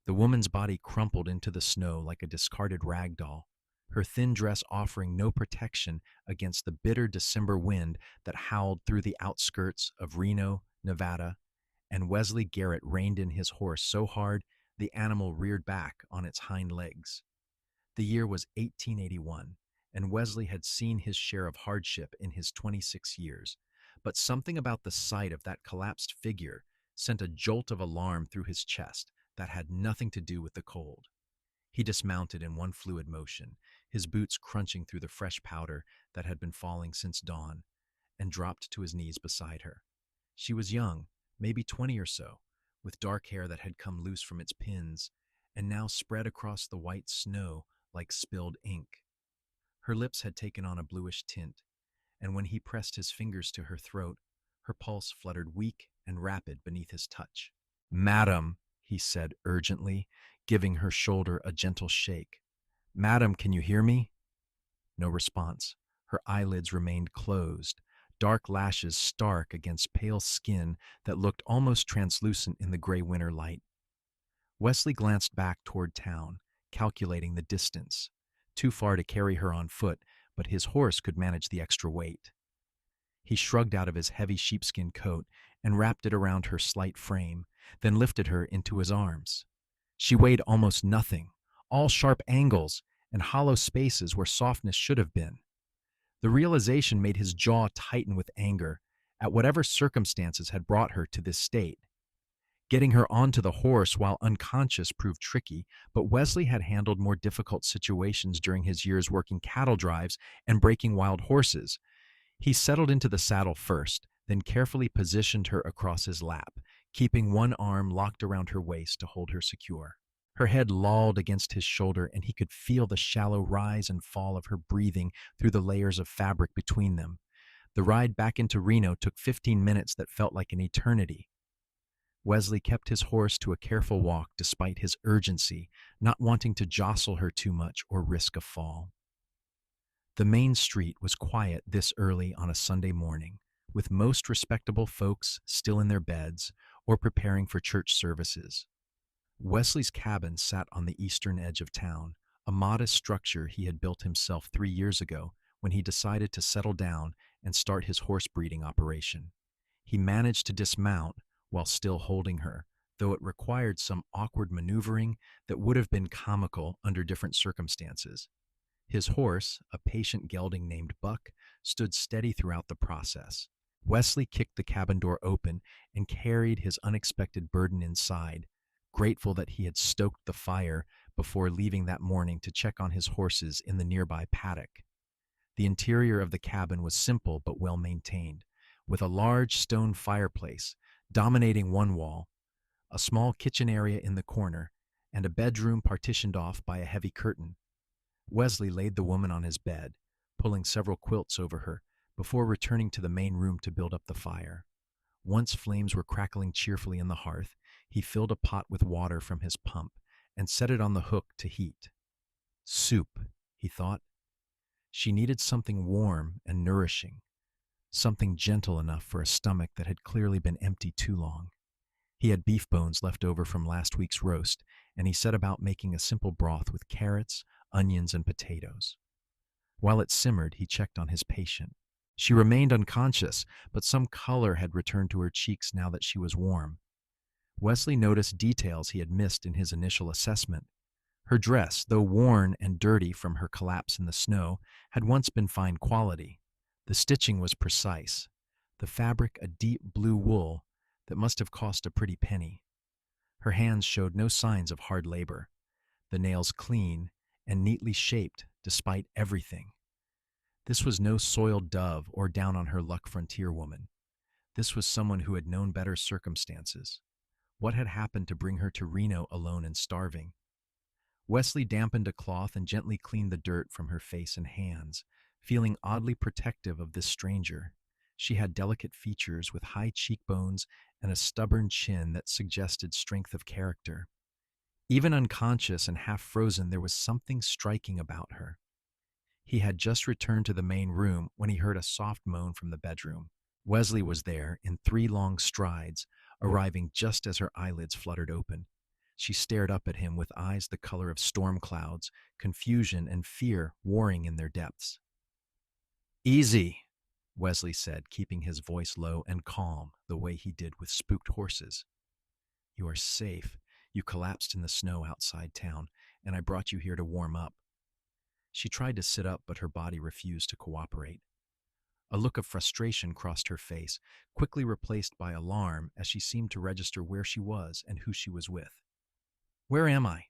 The woman's body crumpled into the snow like a discarded rag doll, her thin dress offering no protection against the bitter December wind that howled through the outskirts of Reno, Nevada, and Wesley Garrett reined in his horse so hard the animal reared back on its hind legs. The year was 1881, and Wesley had seen his share of hardship in his 26 years, but something about the sight of that collapsed figure sent a jolt of alarm through his chest that had nothing to do with the cold. He dismounted in one fluid motion, his boots crunching through the fresh powder that had been falling since dawn, and dropped to his knees beside her. She was young, maybe 20 or so, with dark hair that had come loose from its pins and now spread across the white snow like spilled ink. Her lips had taken on a bluish tint, and when he pressed his fingers to her throat, her pulse fluttered weak and rapid beneath his touch. "Madam," he said urgently, giving her shoulder a gentle shake. "Madam, can you hear me?" No response. Her eyelids remained closed, dark lashes stark against pale skin that looked almost translucent in the gray winter light. Wesley glanced back toward town, calculating the distance. Too far to carry her on foot, but his horse could manage the extra weight. He shrugged out of his heavy sheepskin coat and wrapped it around her slight frame, then lifted her into his arms. She weighed almost nothing, all sharp angles and hollow spaces where softness should have been. The realization made his jaw tighten with anger at whatever circumstances had brought her to this state. Getting her onto the horse while unconscious proved tricky, but Wesley had handled more difficult situations during his years working cattle drives and breaking wild horses. He settled into the saddle first, then carefully positioned her across his lap, keeping one arm locked around her waist to hold her secure. Her head lolled against his shoulder, and he could feel the shallow rise and fall of her breathing through the layers of fabric between them. The ride back into Reno took 15 minutes that felt like an eternity. Wesley kept his horse to a careful walk despite his urgency, not wanting to jostle her too much or risk a fall. The main street was quiet this early on a Sunday morning, with most respectable folks still in their beds or preparing for church services. Wesley's cabin sat on the eastern edge of town, a modest structure he had built himself 3 years ago when he decided to settle down and start his horse breeding operation. He managed to dismount while still holding her, though it required some awkward maneuvering that would have been comical under different circumstances. His horse, a patient gelding named Buck, stood steady throughout the process. Wesley kicked the cabin door open and carried his unexpected burden inside, grateful that he had stoked the fire before leaving that morning to check on his horses in the nearby paddock. The interior of the cabin was simple but well maintained, with a large stone fireplace dominating one wall, a small kitchen area in the corner, and a bedroom partitioned off by a heavy curtain. Wesley laid the woman on his bed, pulling several quilts over her, before returning to the main room to build up the fire. Once flames were crackling cheerfully in the hearth, he filled a pot with water from his pump and set it on the hook to heat. Soup, he thought. She needed something warm and nourishing, something gentle enough for a stomach that had clearly been empty too long. He had beef bones left over from last week's roast, and he set about making a simple broth with carrots, onions, and potatoes. While it simmered, he checked on his patient. She remained unconscious, but some color had returned to her cheeks now that she was warm. Wesley noticed details he had missed in his initial assessment. Her dress, though worn and dirty from her collapse in the snow, had once been fine quality. The stitching was precise, the fabric a deep blue wool that must have cost a pretty penny. Her hands showed no signs of hard labor, the nails clean and neatly shaped despite everything. This was no soiled dove or down-on-her-luck frontier woman. This was someone who had known better circumstances. What had happened to bring her to Reno alone and starving? Wesley dampened a cloth and gently cleaned the dirt from her face and hands, feeling oddly protective of this stranger. She had delicate features with high cheekbones and a stubborn chin that suggested strength of character. Even unconscious and half frozen, there was something striking about her. He had just returned to the main room when he heard a soft moan from the bedroom. Wesley was there in 3 long strides, arriving just as her eyelids fluttered open. She stared up at him with eyes the color of storm clouds, confusion and fear warring in their depths. Easy, Wesley said, keeping his voice low and calm the way he did with spooked horses. You are safe. You collapsed in the snow outside town, and I brought you here to warm up. She tried to sit up, but her body refused to cooperate. A look of frustration crossed her face, quickly replaced by alarm as she seemed to register where she was and who she was with. Where am I?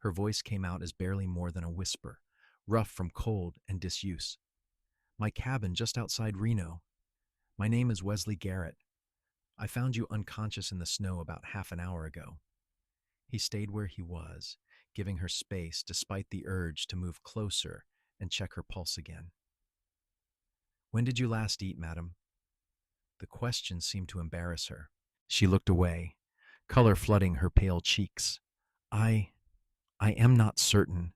Her voice came out as barely more than a whisper, rough from cold and disuse. My cabin just outside Reno. My name is Wesley Garrett. I found you unconscious in the snow about half an hour ago. He stayed where he was, giving her space despite the urge to move closer and check her pulse again. When did you last eat, madam? The question seemed to embarrass her. She looked away, color flooding her pale cheeks. I am not certain.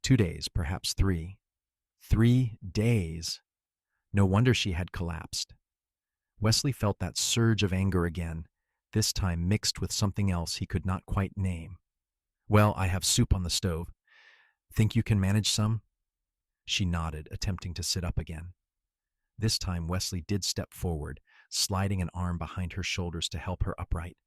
2 days, perhaps 3. 3 days. No wonder she had collapsed. Wesley felt that surge of anger again, this time mixed with something else he could not quite name. Well, I have soup on the stove. Think you can manage some? She nodded, attempting to sit up again. This time Wesley did step forward, sliding an arm behind her shoulders to help her upright.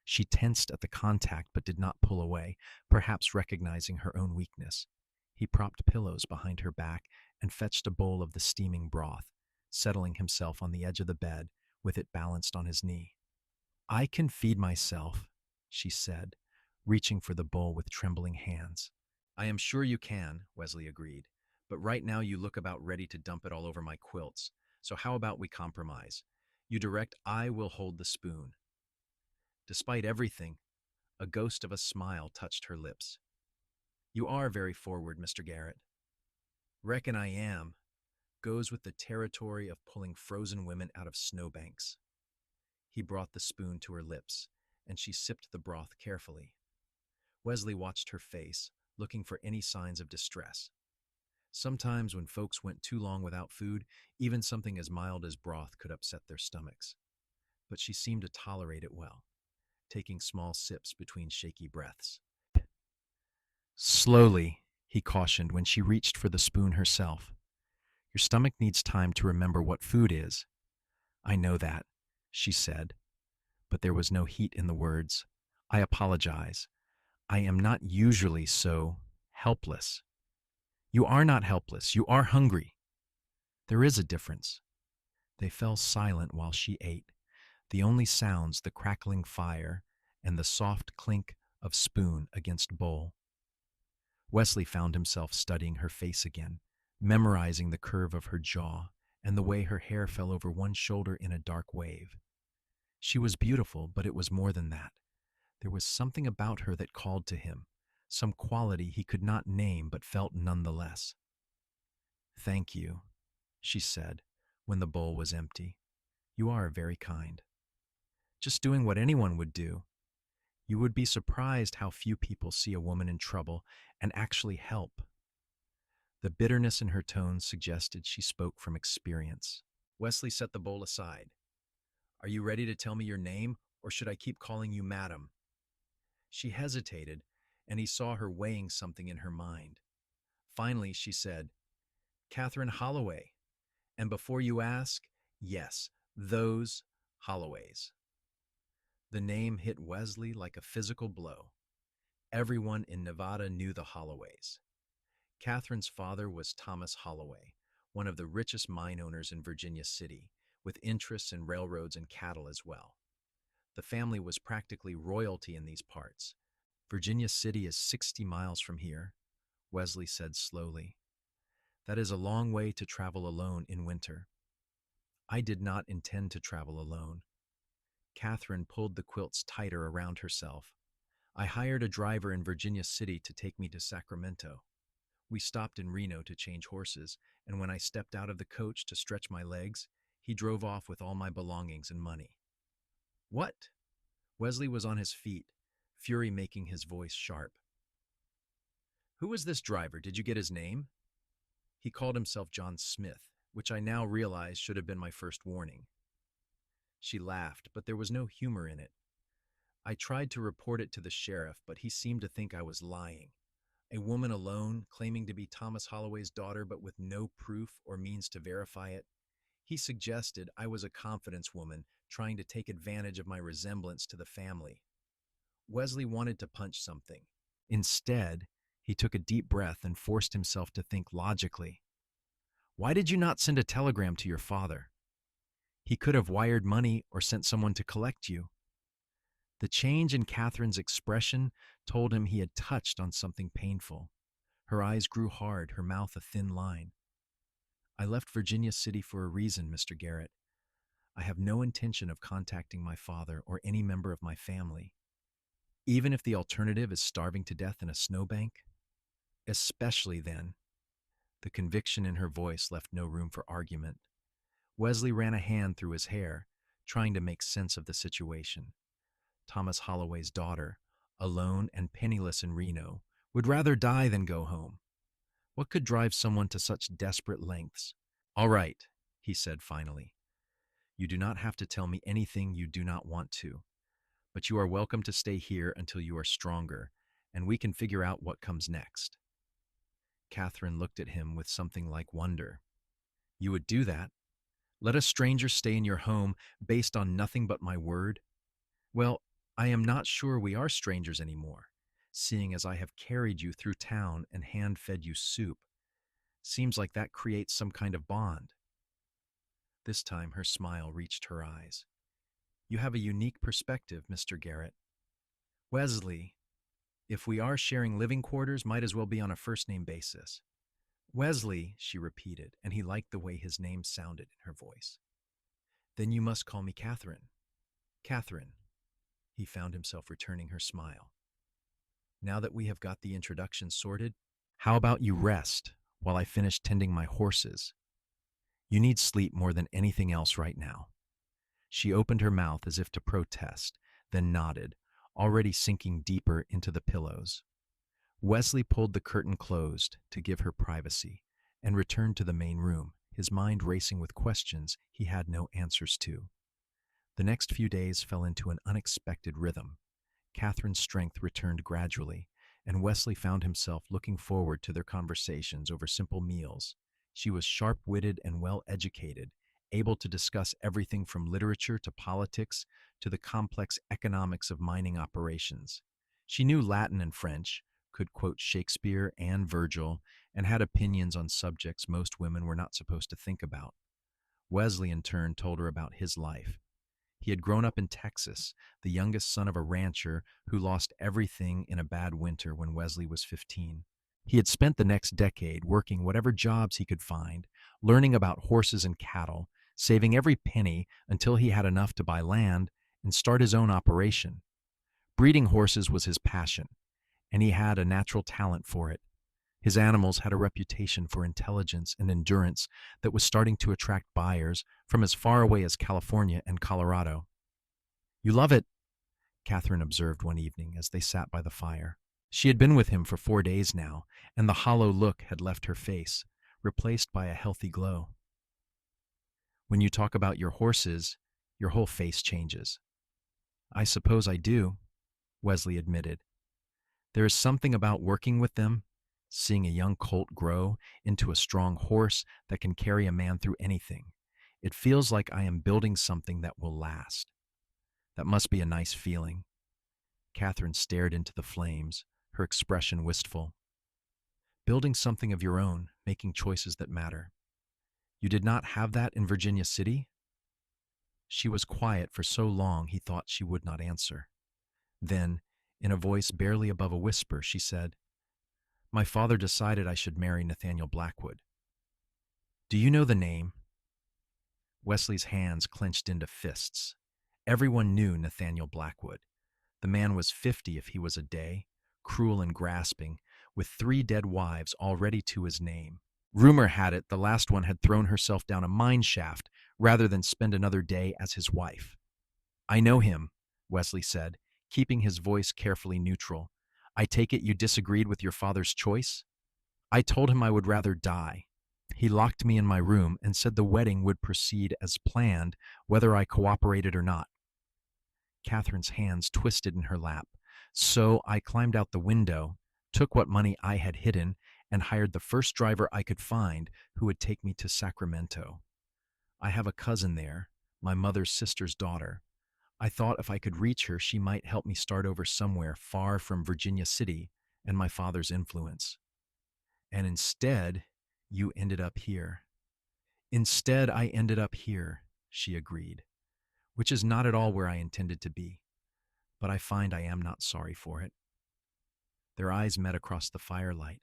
She tensed at the contact but did not pull away, perhaps recognizing her own weakness. He propped pillows behind her back and fetched a bowl of the steaming broth, settling himself on the edge of the bed with it balanced on his knee. I can feed myself, she said, reaching for the bowl with trembling hands. I am sure you can, Wesley agreed, but right now you look about ready to dump it all over my quilts, so how about we compromise? You direct I will hold the spoon. Despite everything, a ghost of a smile touched her lips. You are very forward, Mr. Garrett. Reckon I am. Goes with the territory of pulling frozen women out of snowbanks. He brought the spoon to her lips, and she sipped the broth carefully. Wesley watched her face, looking for any signs of distress. Sometimes when folks went too long without food, even something as mild as broth could upset their stomachs. But she seemed to tolerate it well, taking small sips between shaky breaths. Slowly, he cautioned when she reached for the spoon herself. Your stomach needs time to remember what food is. I know that, she said, but there was no heat in the words. I apologize. I am not usually so helpless. You are not helpless. You are hungry. There is a difference. They fell silent while she ate, the only sounds the crackling fire and the soft clink of spoon against bowl. Wesley found himself studying her face again, memorizing the curve of her jaw and the way her hair fell over one shoulder in a dark wave. She was beautiful, but it was more than that. There was something about her that called to him, some quality he could not name but felt nonetheless. Thank you, she said, when the bowl was empty. You are very kind. Just doing what anyone would do. You would be surprised how few people see a woman in trouble and actually help. The bitterness in her tone suggested she spoke from experience. Wesley set the bowl aside. Are you ready to tell me your name, or should I keep calling you madam? She hesitated, and he saw her weighing something in her mind. Finally, she said, Catherine Holloway. And before you ask, yes, those Holloways. The name hit Wesley like a physical blow. Everyone in Nevada knew the Holloways. Catherine's father was Thomas Holloway, one of the richest mine owners in Virginia City, with interests in railroads and cattle as well. The family was practically royalty in these parts. Virginia City is 60 miles from here, Wesley said slowly. That is a long way to travel alone in winter. I did not intend to travel alone. Catherine pulled the quilts tighter around herself. I hired a driver in Virginia City to take me to Sacramento. We stopped in Reno to change horses, and when I stepped out of the coach to stretch my legs, he drove off with all my belongings and money. What? Wesley was on his feet, fury making his voice sharp. Who was this driver? Did you get his name? He called himself John Smith, which I now realize should have been my first warning. She laughed, but there was no humor in it. I tried to report it to the sheriff, but he seemed to think I was lying. A woman alone, claiming to be Thomas Holloway's daughter but with no proof or means to verify it. He suggested I was a confidence woman trying to take advantage of my resemblance to the family. Wesley wanted to punch something. Instead, he took a deep breath and forced himself to think logically. Why did you not send a telegram to your father? He could have wired money or sent someone to collect you. The change in Catherine's expression told him he had touched on something painful. Her eyes grew hard, her mouth a thin line. I left Virginia City for a reason, Mr. Garrett. I have no intention of contacting my father or any member of my family, even if the alternative is starving to death in a snowbank. Especially then. The conviction in her voice left no room for argument. Wesley ran a hand through his hair, trying to make sense of the situation. Thomas Holloway's daughter, alone and penniless in Reno, would rather die than go home. What could drive someone to such desperate lengths? All right, he said finally. You do not have to tell me anything you do not want to, but you are welcome to stay here until you are stronger, and we can figure out what comes next. Catherine looked at him with something like wonder. You would do that? Let a stranger stay in your home based on nothing but my word? Well, I am not sure we are strangers anymore, seeing as I have carried you through town and hand-fed you soup. Seems like that creates some kind of bond. This time her smile reached her eyes. You have a unique perspective, Mr. Garrett. Wesley, if we are sharing living quarters, might as well be on a first-name basis. Wesley, she repeated, and he liked the way his name sounded in her voice. Then you must call me Catherine. Catherine. He found himself returning her smile. Now that we have got the introduction sorted, how about you rest while I finish tending my horses? You need sleep more than anything else right now. She opened her mouth as if to protest, then nodded, already sinking deeper into the pillows. Wesley pulled the curtain closed to give her privacy and returned to the main room, his mind racing with questions he had no answers to. The next few days fell into an unexpected rhythm. Catherine's strength returned gradually, and Wesley found himself looking forward to their conversations over simple meals. She was sharp-witted and well-educated, able to discuss everything from literature to politics to the complex economics of mining operations. She knew Latin and French, could quote Shakespeare and Virgil, and had opinions on subjects most women were not supposed to think about. Wesley, in turn, told her about his life. He had grown up in Texas, the youngest son of a rancher who lost everything in a bad winter when Wesley was 15. He had spent the next decade working whatever jobs he could find, learning about horses and cattle, saving every penny until he had enough to buy land and start his own operation. Breeding horses was his passion, and he had a natural talent for it. His animals had a reputation for intelligence and endurance that was starting to attract buyers from as far away as California and Colorado. You love it, Catherine observed one evening as they sat by the fire. She had been with him for 4 days now, and the hollow look had left her face, replaced by a healthy glow. When you talk about your horses, your whole face changes. I suppose I do, Wesley admitted. There is something about working with them, seeing a young colt grow into a strong horse that can carry a man through anything. It feels like I am building something that will last. That must be a nice feeling. Catherine stared into the flames, her expression wistful. Building something of your own, making choices that matter. You did not have that in Virginia City? She was quiet for so long he thought she would not answer. Then, in a voice barely above a whisper, she said, My father decided I should marry Nathaniel Blackwood. Do you know the name? Wesley's hands clenched into fists. Everyone knew Nathaniel Blackwood. The man was 50 if he was a day, cruel and grasping, with 3 dead wives already to his name. Rumor had it the last one had thrown herself down a mine shaft rather than spend another day as his wife. I know him, Wesley said, keeping his voice carefully neutral. I take it you disagreed with your father's choice? I told him I would rather die. He locked me in my room and said the wedding would proceed as planned, whether I cooperated or not. Catherine's hands twisted in her lap. So I climbed out the window, took what money I had hidden, and hired the first driver I could find who would take me to Sacramento. I have a cousin there, my mother's sister's daughter. I thought if I could reach her, she might help me start over somewhere far from Virginia City and my father's influence. And instead, you ended up here. Instead, I ended up here, she agreed, which is not at all where I intended to be, but I find I am not sorry for it. Their eyes met across the firelight,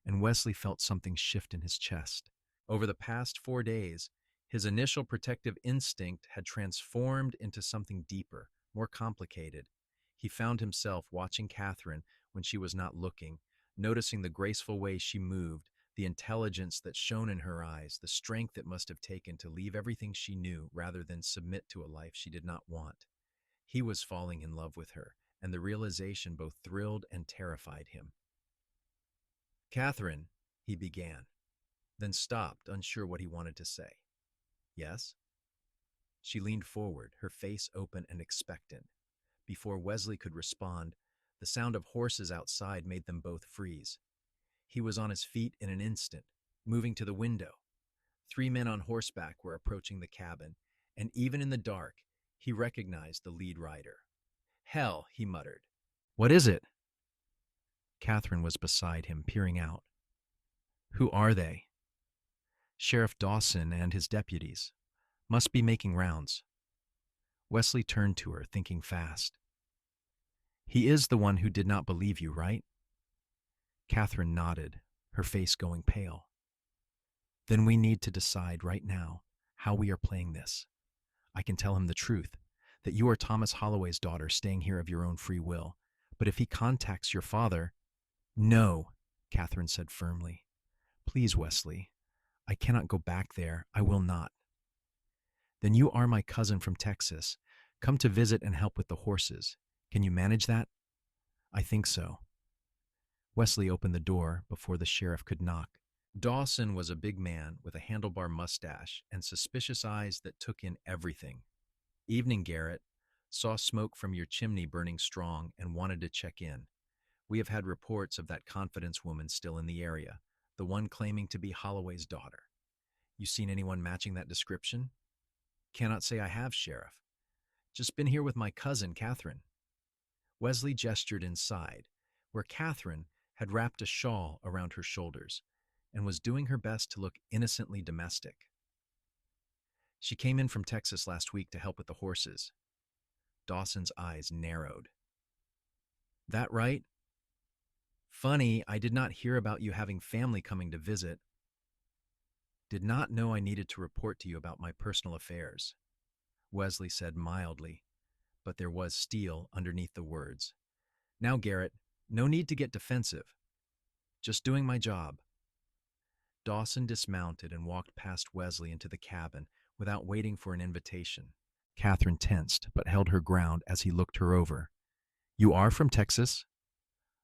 and Wesley felt something shift in his chest. Over the past 4 days, his initial protective instinct had transformed into something deeper, more complicated. He found himself watching Catherine when she was not looking, noticing the graceful way she moved, the intelligence that shone in her eyes, the strength it must have taken to leave everything she knew rather than submit to a life she did not want. He was falling in love with her, and the realization both thrilled and terrified him. Catherine, he began, then stopped, unsure what he wanted to say. Yes? She leaned forward, her face open and expectant. Before Wesley could respond, the sound of horses outside made them both freeze. He was on his feet in an instant, moving to the window. 3 men on horseback were approaching the cabin, and even in the dark, he recognized the lead rider. Hell, he muttered. What is it? Catherine was beside him, peering out. Who are they? Sheriff Dawson and his deputies. Must be making rounds. Wesley turned to her, thinking fast. He is the one who did not believe you, right? Catherine nodded, her face going pale. Then we need to decide right now how we are playing this. I can tell him the truth, that you are Thomas Holloway's daughter staying here of your own free will. But if he contacts your father... No, Catherine said firmly. Please, Wesley. I cannot go back there. I will not. Then you are my cousin from Texas. Come to visit and help with the horses. Can you manage that? I think so. Wesley opened the door before the sheriff could knock. Dawson was a big man with a handlebar mustache and suspicious eyes that took in everything. Evening, Garrett. Saw smoke from your chimney burning strong and wanted to check in. We have had reports of that confidence woman still in the area, the one claiming to be Holloway's daughter. You seen anyone matching that description? Cannot say I have, Sheriff. Just been here with my cousin, Catherine. Wesley gestured inside, where Catherine had wrapped a shawl around her shoulders and was doing her best to look innocently domestic. She came in from Texas last week to help with the horses. Dawson's eyes narrowed. That right? Funny, I did not hear about you having family coming to visit. Did not know I needed to report to you about my personal affairs, Wesley said mildly, but there was steel underneath the words. Now, Garrett, no need to get defensive. Just doing my job. Dawson dismounted and walked past Wesley into the cabin without waiting for an invitation. Catherine tensed, but held her ground as he looked her over. You are from Texas?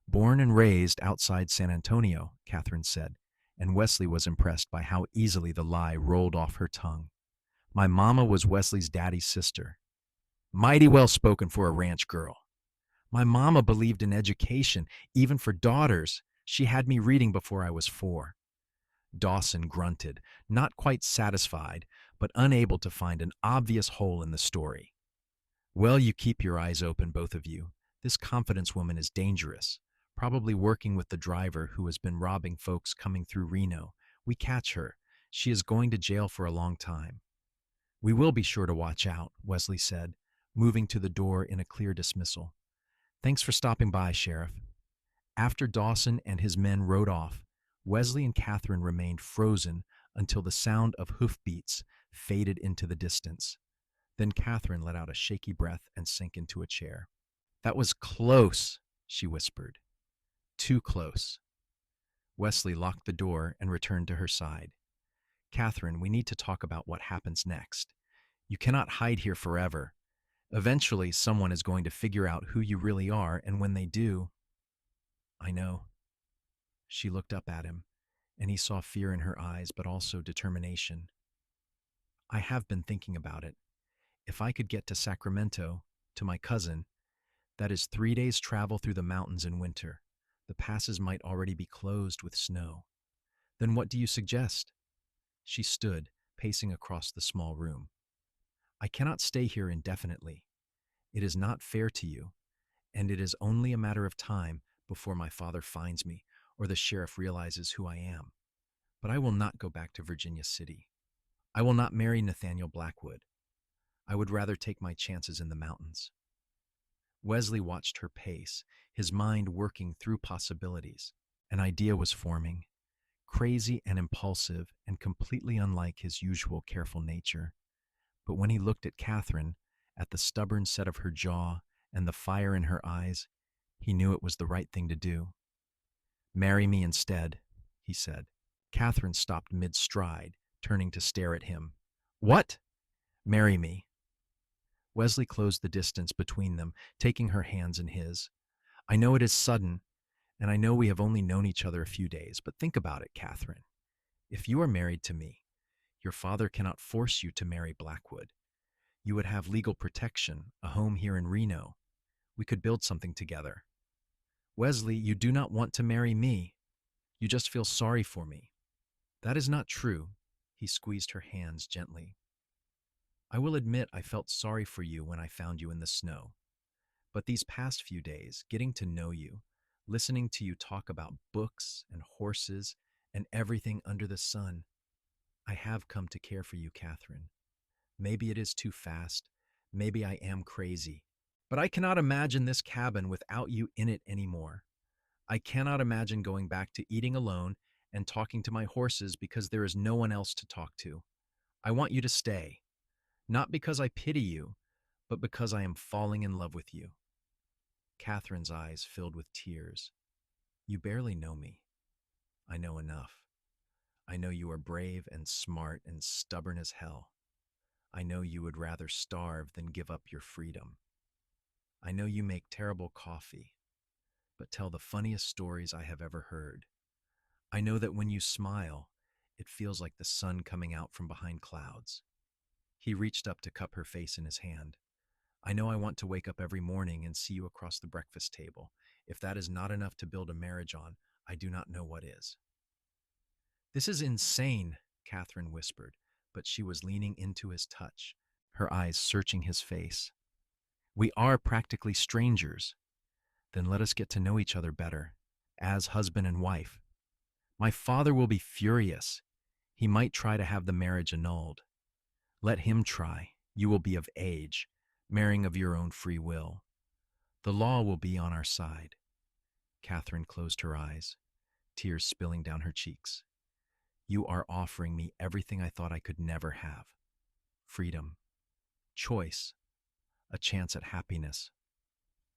Born and raised outside San Antonio, Catherine said, and Wesley was impressed by how easily the lie rolled off her tongue. My mama was Wesley's daddy's sister. Mighty well spoken for a ranch girl. My mama believed in education, even for daughters. She had me reading before I was 4. Dawson grunted, not quite satisfied, but unable to find an obvious hole in the story. Well, you keep your eyes open, both of you. This confidence woman is dangerous, probably working with the driver who has been robbing folks coming through Reno. We catch her. She is going to jail for a long time. We will be sure to watch out, Wesley said, moving to the door in a clear dismissal. Thanks for stopping by, Sheriff. After Dawson and his men rode off, Wesley and Catherine remained frozen until the sound of hoofbeats faded into the distance. Then Catherine let out a shaky breath and sank into a chair. That was close, she whispered. Too close. Wesley locked the door and returned to her side. Catherine, we need to talk about what happens next. You cannot hide here forever. Eventually, someone is going to figure out who you really are, and when they do... I know. She looked up at him, and he saw fear in her eyes, but also determination. I have been thinking about it. If I could get to Sacramento, to my cousin. That is 3 days' travel through the mountains in winter. The passes might already be closed with snow. Then what do you suggest? She stood, pacing across the small room. I cannot stay here indefinitely. It is not fair to you, and it is only a matter of time before my father finds me or the sheriff realizes who I am. But I will not go back to Virginia City. I will not marry Nathaniel Blackwood. I would rather take my chances in the mountains. Wesley watched her pace, his mind working through possibilities. An idea was forming, crazy and impulsive and completely unlike his usual careful nature. But when he looked at Catherine, at the stubborn set of her jaw and the fire in her eyes, he knew it was the right thing to do. Marry me instead, he said. Catherine stopped mid-stride, turning to stare at him. What? Marry me. Wesley closed the distance between them, taking her hands in his. I know it is sudden, and I know we have only known each other a few days, but think about it, Catherine. If you are married to me, your father cannot force you to marry Blackwood. You would have legal protection, a home here in Reno. We could build something together. Wesley, you do not want to marry me. You just feel sorry for me. That is not true. He squeezed her hands gently. I will admit I felt sorry for you when I found you in the snow. But these past few days, getting to know you, listening to you talk about books and horses and everything under the sun, I have come to care for you, Catherine. Maybe it is too fast. Maybe I am crazy. But I cannot imagine this cabin without you in it anymore. I cannot imagine going back to eating alone and talking to my horses because there is no one else to talk to. I want you to stay. Not because I pity you, but because I am falling in love with you. Catherine's eyes filled with tears. You barely know me. I know enough. I know you are brave and smart and stubborn as hell. I know you would rather starve than give up your freedom. I know you make terrible coffee, but tell the funniest stories I have ever heard. I know that when you smile, it feels like the sun coming out from behind clouds. He reached up to cup her face in his hand. I know I want to wake up every morning and see you across the breakfast table. If that is not enough to build a marriage on, I do not know what is. This is insane, Catherine whispered, but she was leaning into his touch, her eyes searching his face. We are practically strangers. Then let us get to know each other better, as husband and wife. My father will be furious. He might try to have the marriage annulled. Let him try. You will be of age, marrying of your own free will. The law will be on our side. Catherine closed her eyes, tears spilling down her cheeks. You are offering me everything I thought I could never have. Freedom, choice, a chance at happiness.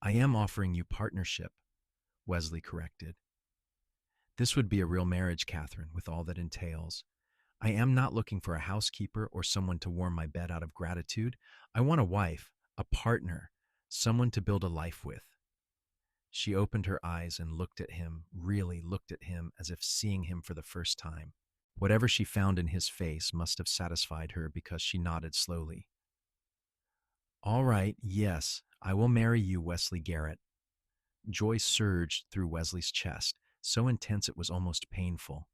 I am offering you partnership, Wesley corrected. This would be a real marriage, Catherine, with all that entails. I am not looking for a housekeeper or someone to warm my bed out of gratitude. I want a wife, a partner, someone to build a life with. She opened her eyes and looked at him, really looked at him as if seeing him for the first time. Whatever she found in his face must have satisfied her because she nodded slowly. All right, yes, I will marry you, Wesley Garrett. Joy surged through Wesley's chest, so intense it was almost painful.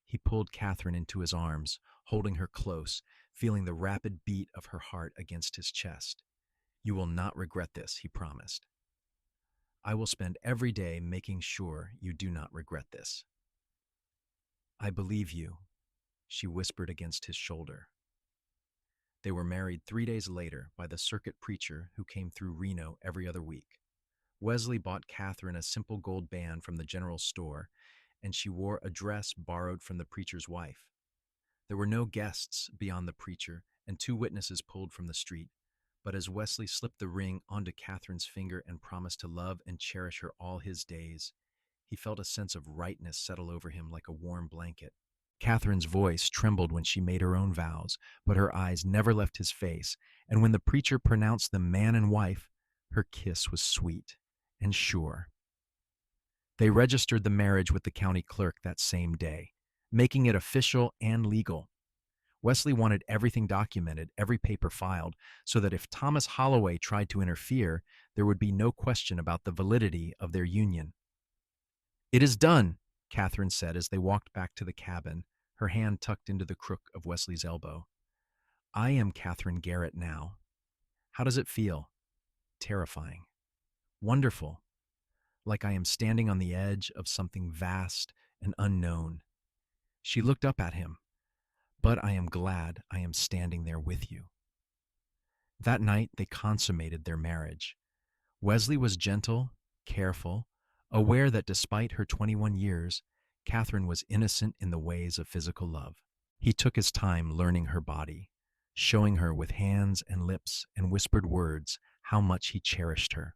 He pulled Catherine into his arms, holding her close, feeling the rapid beat of her heart against his chest. You will not regret this, he promised. I will spend every day making sure you do not regret this. I believe you, she whispered against his shoulder. They were married 3 days later by the circuit preacher who came through Reno every other week. Wesley bought Catherine a simple gold band from the general store, and she wore a dress borrowed from the preacher's wife. There were no guests beyond the preacher and 2 witnesses pulled from the street, but as Wesley slipped the ring onto Catherine's finger and promised to love and cherish her all his days, he felt a sense of rightness settle over him like a warm blanket. Catherine's voice trembled when she made her own vows, but her eyes never left his face, and when the preacher pronounced them man and wife, her kiss was sweet and sure. They registered the marriage with the county clerk that same day, making it official and legal. Wesley wanted everything documented, every paper filed, so that if Thomas Holloway tried to interfere, there would be no question about the validity of their union. "It is done," Catherine said as they walked back to the cabin, her hand tucked into the crook of Wesley's elbow. "I am Catherine Garrett now. How does it feel?" "Terrifying." "Wonderful. Like I am standing on the edge of something vast and unknown." She looked up at him. "But I am glad I am standing there with you." That night they consummated their marriage. Wesley was gentle, careful, aware that despite her 21 years, Catherine was innocent in the ways of physical love. He took his time learning her body, showing her with hands and lips and whispered words how much he cherished her.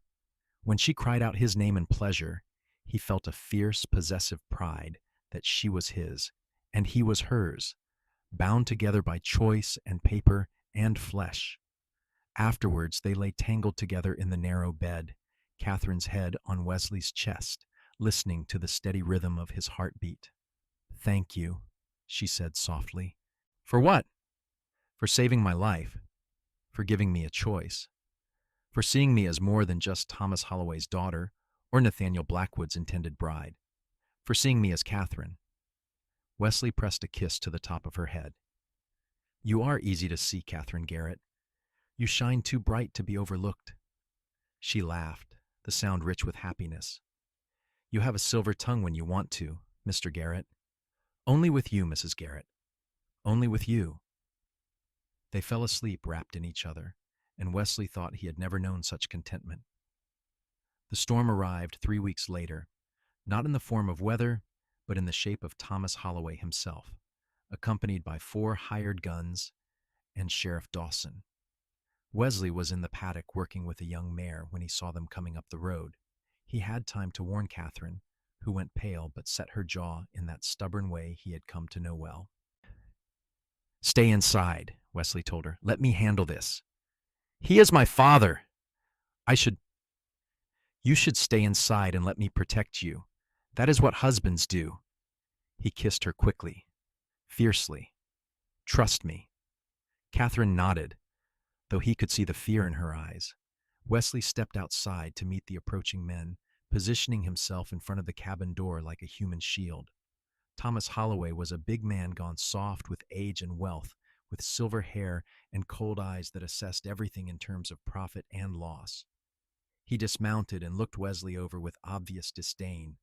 When she cried out his name in pleasure, he felt a fierce, possessive pride that she was his, and he was hers, bound together by choice and paper and flesh. Afterwards, they lay tangled together in the narrow bed, Catherine's head on Wesley's chest, listening to the steady rhythm of his heartbeat. "Thank you," she said softly. "For what?" "For saving my life, for giving me a choice, for seeing me as more than just Thomas Holloway's daughter or Nathaniel Blackwood's intended bride, for seeing me as Catherine." Wesley pressed a kiss to the top of her head. "You are easy to see, Catherine Garrett. You shine too bright to be overlooked." She laughed, the sound rich with happiness. "You have a silver tongue when you want to, Mr. Garrett. Only with you, Mrs. Garrett. Only with you." They fell asleep wrapped in each other, and Wesley thought he had never known such contentment. The storm arrived 3 weeks later, not in the form of weather, but in the shape of Thomas Holloway himself, accompanied by 4 hired guns and Sheriff Dawson. Wesley was in the paddock working with a young mare when he saw them coming up the road. He had time to warn Catherine, who went pale but set her jaw in that stubborn way he had come to know well. "Stay inside," Wesley told her. "Let me handle this." "He is my father." I should You should stay inside and let me protect you. That is what husbands do." He kissed her quickly, fiercely. "Trust me." Catherine nodded, though he could see the fear in her eyes. Wesley stepped outside to meet the approaching men, positioning himself in front of the cabin door like a human shield. Thomas Holloway was a big man gone soft with age and wealth, with silver hair and cold eyes that assessed everything in terms of profit and loss. He dismounted and looked Wesley over with obvious disdain.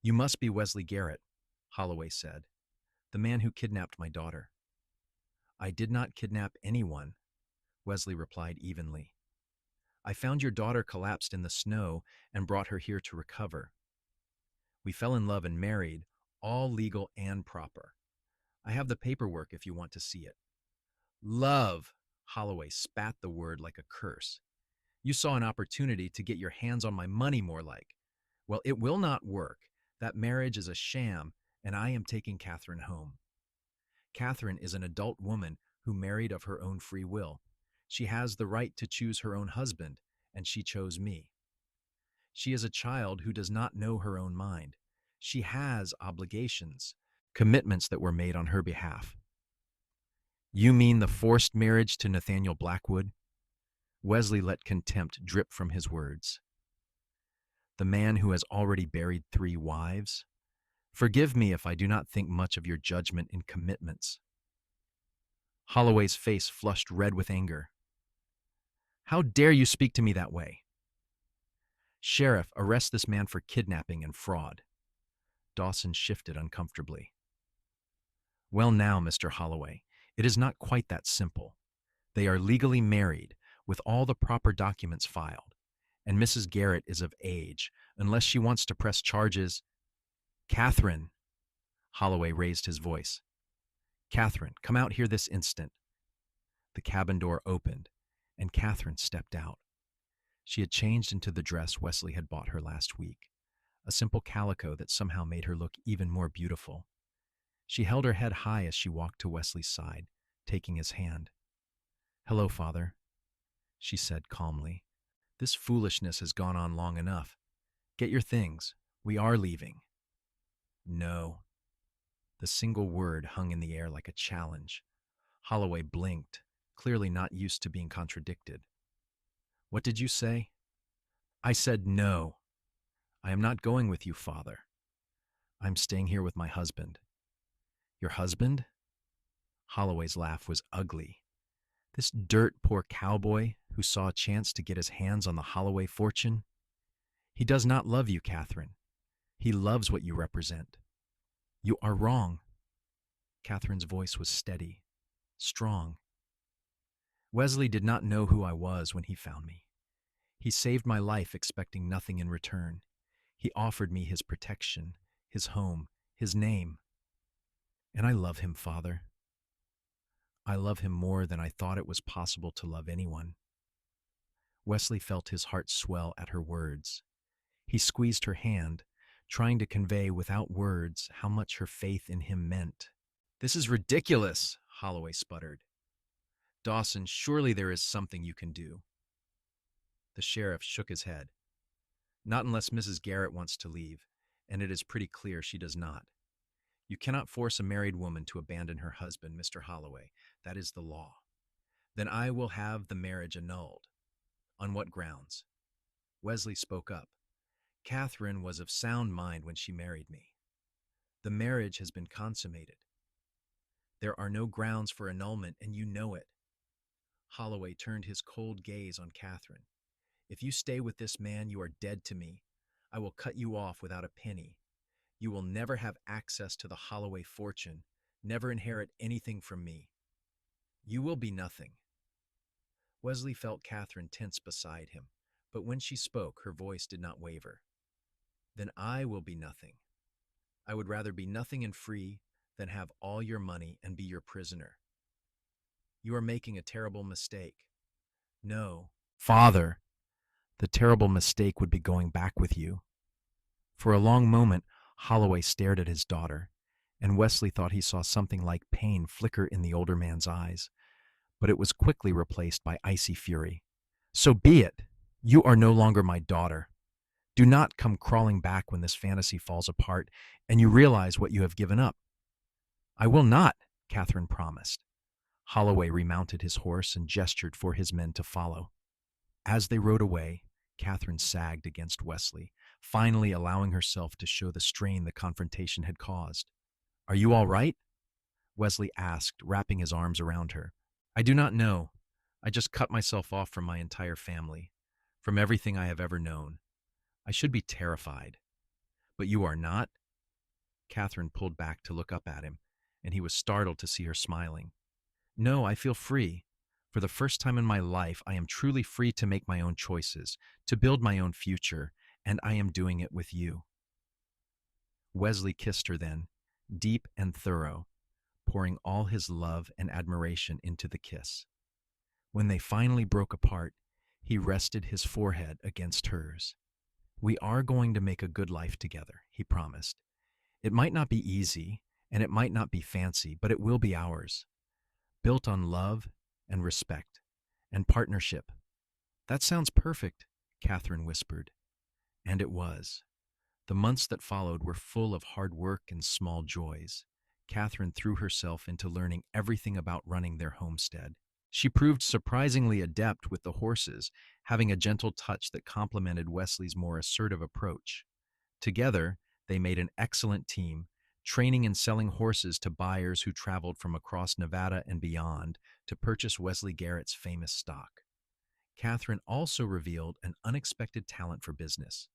"You must be Wesley Garrett," Holloway said, "the man who kidnapped my daughter." "I did not kidnap anyone," Wesley replied evenly. "I found your daughter collapsed in the snow and brought her here to recover. We fell in love and married, all legal and proper. I have the paperwork if you want to see it." "Love!" Holloway spat the word like a curse. "You saw an opportunity to get your hands on my money, more like. Well, it will not work. That marriage is a sham, and I am taking Catherine home. Catherine is an adult woman who married of her own free will. She has the right to choose her own husband, and she chose me. She is a child who does not know her own mind. She has obligations, commitments that were made on her behalf." "You mean the forced marriage to Nathaniel Blackwood?" Wesley let contempt drip from his words. "The man who has already buried 3 wives? Forgive me if I do not think much of your judgment in commitments." Holloway's face flushed red with anger. "How dare you speak to me that way?" "Sheriff, arrest this man for kidnapping and fraud." Dawson shifted uncomfortably. "Well now, Mr. Holloway, it is not quite that simple. They are legally married, with all the proper documents filed, and Mrs. Garrett is of age, unless she wants to press charges." "Catherine!" Holloway raised his voice. "Catherine, come out here this instant." The cabin door opened, and Catherine stepped out. She had changed into the dress Wesley had bought her last week, a simple calico that somehow made her look even more beautiful. She held her head high as she walked to Wesley's side, taking his hand. "Hello, Father," she said calmly. "This foolishness has gone on long enough. Get your things. We are leaving." "No." The single word hung in the air like a challenge. Holloway blinked, clearly not used to being contradicted. What did you say? I said no. I am not going with you, father. I'm staying here with my husband. Your husband? Holloway's laugh was ugly. This dirt-poor cowboy who saw a chance to get his hands on the Holloway fortune? He does not love you, Catherine. He loves what you represent. You are wrong. Catherine's voice was steady, strong. Wesley did not know who I was when he found me. He saved my life expecting nothing in return. He offered me his protection, his home, his name. And I love him, Father. I love him more than I thought it was possible to love anyone. Wesley felt his heart swell at her words. He squeezed her hand, trying to convey without words how much her faith in him meant. This is ridiculous, Holloway sputtered. Dawson, surely there is something you can do. The sheriff shook his head. Not unless Mrs. Garrett wants to leave, and it is pretty clear she does not. You cannot force a married woman to abandon her husband, Mr. Holloway. That is the law. Then I will have the marriage annulled. On what grounds? Wesley spoke up. Catherine was of sound mind when she married me. The marriage has been consummated. There are no grounds for annulment, and you know it. Holloway turned his cold gaze on Catherine. If you stay with this man, you are dead to me. I will cut you off without a penny. You will never have access to the Holloway fortune, never inherit anything from me. You will be nothing. Wesley felt Catherine tense beside him, but when she spoke, her voice did not waver. Then I will be nothing. I would rather be nothing and free than have all your money and be your prisoner. You are making a terrible mistake. No, Father, the terrible mistake would be going back with you. For a long moment, Holloway stared at his daughter, and Wesley thought he saw something like pain flicker in the older man's eyes, but it was quickly replaced by icy fury. So be it. You are no longer my daughter. Do not come crawling back when this fantasy falls apart and you realize what you have given up. I will not, Catherine promised. Holloway remounted his horse and gestured for his men to follow. As they rode away, Catherine sagged against Wesley, finally allowing herself to show the strain the confrontation had caused. Are you all right? Wesley asked, wrapping his arms around her. I do not know. I just cut myself off from my entire family, from everything I have ever known. I should be terrified. But you are not? Catherine pulled back to look up at him, and he was startled to see her smiling. No, I feel free. For the first time in my life, I am truly free to make my own choices, to build my own future, and I am doing it with you. Wesley kissed her then, deep and thorough, pouring all his love and admiration into the kiss. When they finally broke apart, he rested his forehead against hers. We are going to make a good life together, he promised. It might not be easy, and it might not be fancy, but it will be ours. Built on love and respect and partnership. That sounds perfect, Catherine whispered. And it was. The months that followed were full of hard work and small joys. Catherine threw herself into learning everything about running their homestead. She proved surprisingly adept with the horses, having a gentle touch that complemented Wesley's more assertive approach. Together, they made an excellent team, training and selling horses to buyers who traveled from across Nevada and beyond to purchase Wesley Garrett's famous stock. Catherine also revealed an unexpected talent for business.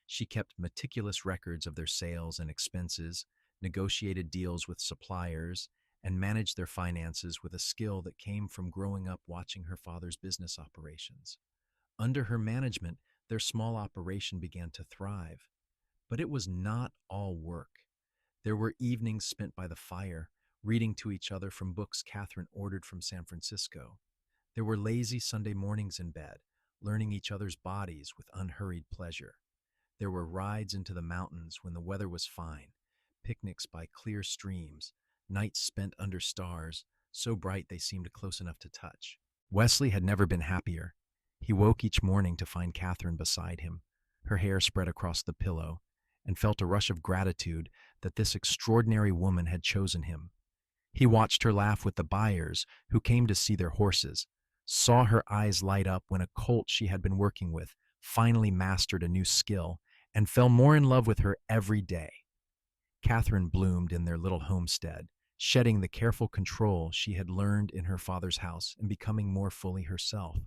She kept meticulous records of their sales and expenses, negotiated deals with suppliers, and managed their finances with a skill that came from growing up watching her father's business operations. Under her management, their small operation began to thrive. But it was not all work. There were evenings spent by the fire, reading to each other from books Catherine ordered from San Francisco. There were lazy Sunday mornings in bed, learning each other's bodies with unhurried pleasure. There were rides into the mountains when the weather was fine, picnics by clear streams, nights spent under stars, so bright they seemed close enough to touch. Wesley had never been happier. He woke each morning to find Catherine beside him, her hair spread across the pillow, and felt a rush of gratitude that this extraordinary woman had chosen him. He watched her laugh with the buyers who came to see their horses, saw her eyes light up when a colt she had been working with finally mastered a new skill, and fell more in love with her every day. Catherine bloomed in their little homestead, shedding the careful control she had learned in her father's house and becoming more fully herself.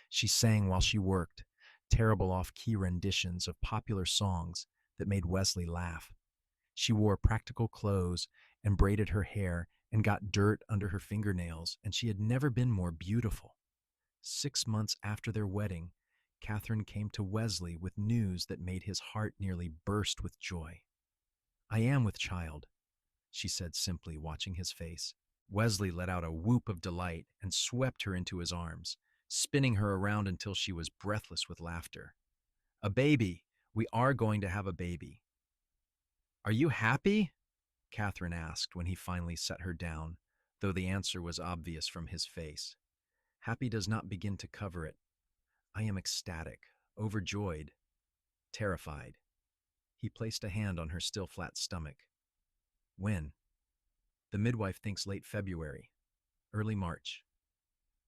She sang while she worked, terrible off-key renditions of popular songs that made Wesley laugh. She wore practical clothes and braided her hair and got dirt under her fingernails, and she had never been more beautiful. 6 months after their wedding, Catherine came to Wesley with news that made his heart nearly burst with joy. "I am with child," she said simply, watching his face. Wesley let out a whoop of delight and swept her into his arms, spinning her around until she was breathless with laughter. "A baby! We are going to have a baby." "Are you happy?" Catherine asked when he finally set her down, though the answer was obvious from his face. "Happy does not begin to cover it. I am ecstatic, overjoyed, terrified." He placed a hand on her still flat stomach. "When?" "The midwife thinks late February, early March.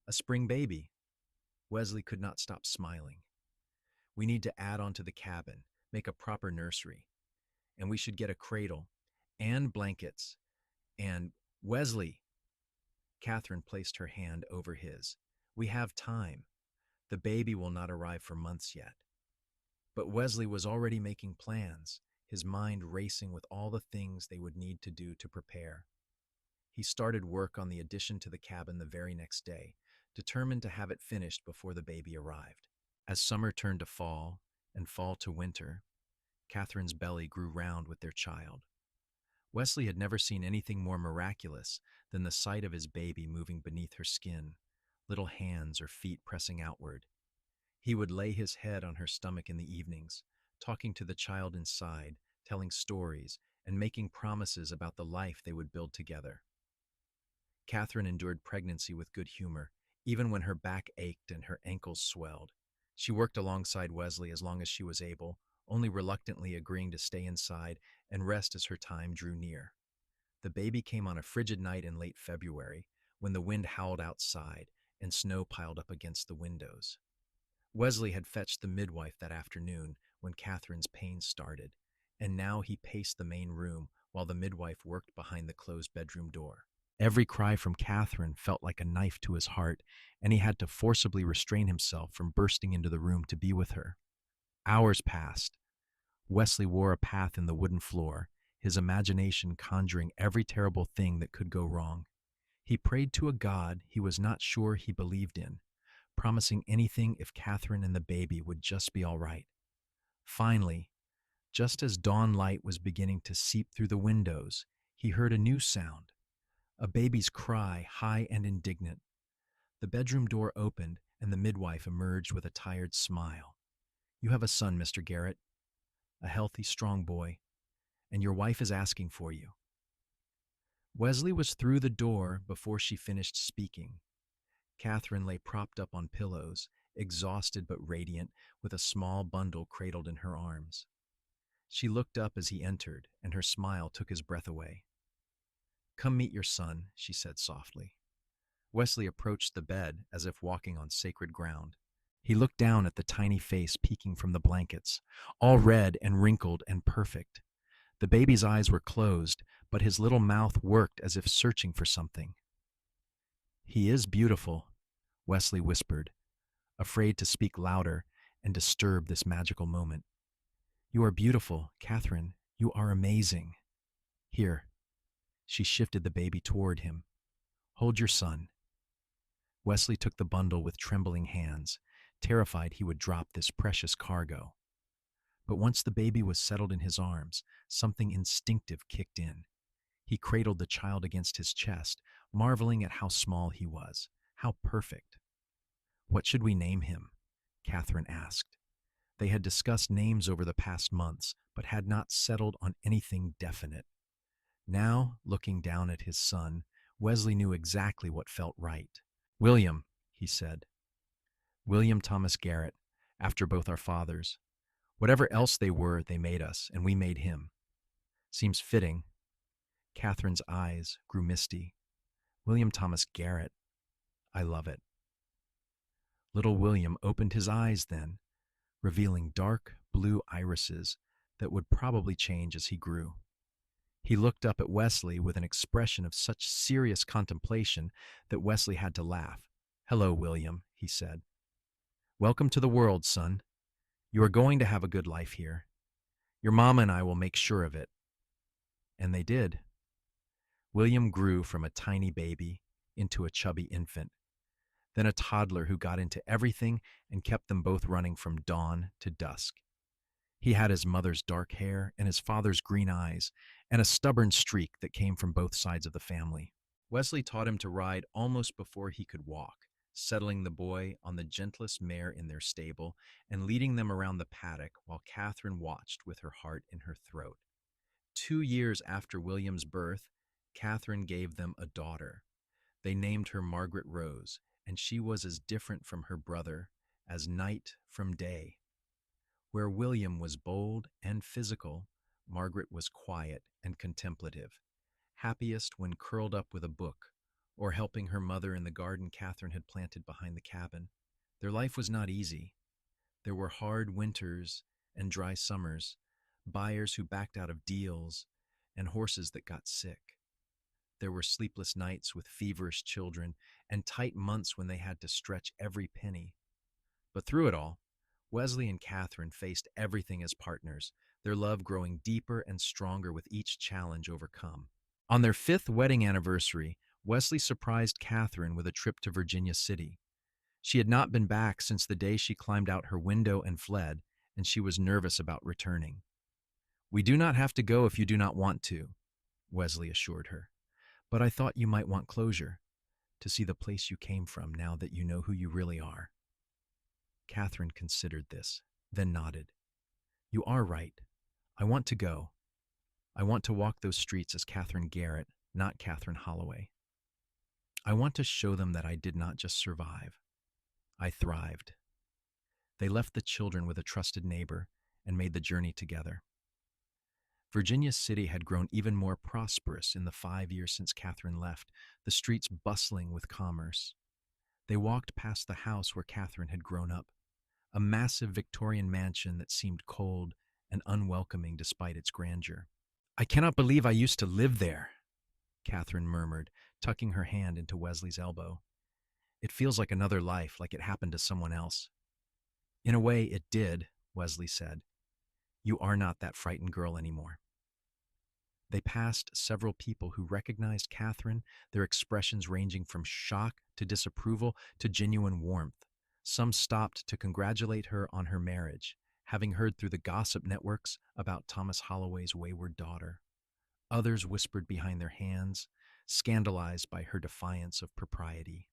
A spring baby." Wesley could not stop smiling. "We need to add on to the cabin, make a proper nursery. And we should get a cradle, and blankets, and Wesley." Catherine placed her hand over his. "We have time. The baby will not arrive for months yet." But Wesley was already making plans, his mind racing with all the things they would need to do to prepare. He started work on the addition to the cabin the very next day, determined to have it finished before the baby arrived. As summer turned to fall and fall to winter, Catherine's belly grew round with their child. Wesley had never seen anything more miraculous than the sight of his baby moving beneath her skin, little hands or feet pressing outward. He would lay his head on her stomach in the evenings, talking to the child inside, telling stories, and making promises about the life they would build together. Catherine endured pregnancy with good humor, even when her back ached and her ankles swelled. She worked alongside Wesley as long as she was able, only reluctantly agreeing to stay inside and rest as her time drew near. The baby came on a frigid night in late February, when the wind howled outside and snow piled up against the windows. Wesley had fetched the midwife that afternoon when Catherine's pains started, and now he paced the main room while the midwife worked behind the closed bedroom door. Every cry from Catherine felt like a knife to his heart, and he had to forcibly restrain himself from bursting into the room to be with her. Hours passed. Wesley wore a path in the wooden floor, his imagination conjuring every terrible thing that could go wrong. He prayed to a God he was not sure he believed in, promising anything if Catherine and the baby would just be all right. Finally, just as dawn light was beginning to seep through the windows, he heard a new sound, a baby's cry, high and indignant. The bedroom door opened, and the midwife emerged with a tired smile. "You have a son, Mr. Garrett, a healthy, strong boy, and your wife is asking for you." Wesley was through the door before she finished speaking. Catherine lay propped up on pillows, exhausted but radiant, with a small bundle cradled in her arms. She looked up as he entered, and her smile took his breath away. "Come meet your son," she said softly. Wesley approached the bed as if walking on sacred ground. He looked down at the tiny face peeking from the blankets, all red and wrinkled and perfect. The baby's eyes were closed, but his little mouth worked as if searching for something. "He is beautiful," Wesley whispered, afraid to speak louder and disturb this magical moment. "You are beautiful, Catherine. You are amazing. Here." She shifted the baby toward him. "Hold your son." Wesley took the bundle with trembling hands, terrified he would drop this precious cargo. But once the baby was settled in his arms, something instinctive kicked in. He cradled the child against his chest, marveling at how small he was, how perfect. "What should we name him?" Catherine asked. They had discussed names over the past months, but had not settled on anything definite. Now, looking down at his son, Wesley knew exactly what felt right. "William," he said. "William Thomas Garrett, after both our fathers. Whatever else they were, they made us, and we made him. Seems fitting." Catherine's eyes grew misty. William Thomas Garrett. I love it. Little William opened his eyes then, revealing dark blue irises that would probably change as he grew. He looked up at Wesley with an expression of such serious contemplation that Wesley had to laugh. "Hello, William," he said. "Welcome to the world, son. You are going to have a good life here. Your mama and I will make sure of it." And they did. William grew from a tiny baby into a chubby infant, then a toddler who got into everything and kept them both running from dawn to dusk. He had his mother's dark hair and his father's green eyes, and a stubborn streak that came from both sides of the family. Wesley taught him to ride almost before he could walk, settling the boy on the gentlest mare in their stable and leading them around the paddock while Catherine watched with her heart in her throat. 2 years after William's birth, Catherine gave them a daughter. They named her Margaret Rose, and she was as different from her brother as night from day. Where William was bold and physical, Margaret was quiet and contemplative, happiest when curled up with a book or helping her mother in the garden Catherine had planted behind the cabin. Their life was not easy. There were hard winters and dry summers, buyers who backed out of deals, and horses that got sick. There were sleepless nights with feverish children and tight months when they had to stretch every penny. But through it all, Wesley and Catherine faced everything as partners, their love growing deeper and stronger with each challenge overcome. On their 5th wedding anniversary, Wesley surprised Catherine with a trip to Virginia City. She had not been back since the day she climbed out her window and fled, and she was nervous about returning. "We do not have to go if you do not want to," Wesley assured her. "But I thought you might want closure, to see the place you came from now that you know who you really are." Catherine considered this, then nodded. "You are right. I want to go. I want to walk those streets as Catherine Garrett, not Catherine Holloway. I want to show them that I did not just survive. I thrived." They left the children with a trusted neighbor and made the journey together. Virginia City had grown even more prosperous in the 5 years since Catherine left, the streets bustling with commerce. They walked past the house where Catherine had grown up, a massive Victorian mansion that seemed cold and unwelcoming despite its grandeur. "I cannot believe I used to live there," Catherine murmured, tucking her hand into Wesley's elbow. "It feels like another life, like it happened to someone else." "In a way, it did," Wesley said. "You are not that frightened girl anymore." They passed several people who recognized Catherine, their expressions ranging from shock to disapproval to genuine warmth. Some stopped to congratulate her on her marriage, having heard through the gossip networks about Thomas Holloway's wayward daughter. Others whispered behind their hands, scandalized by her defiance of propriety.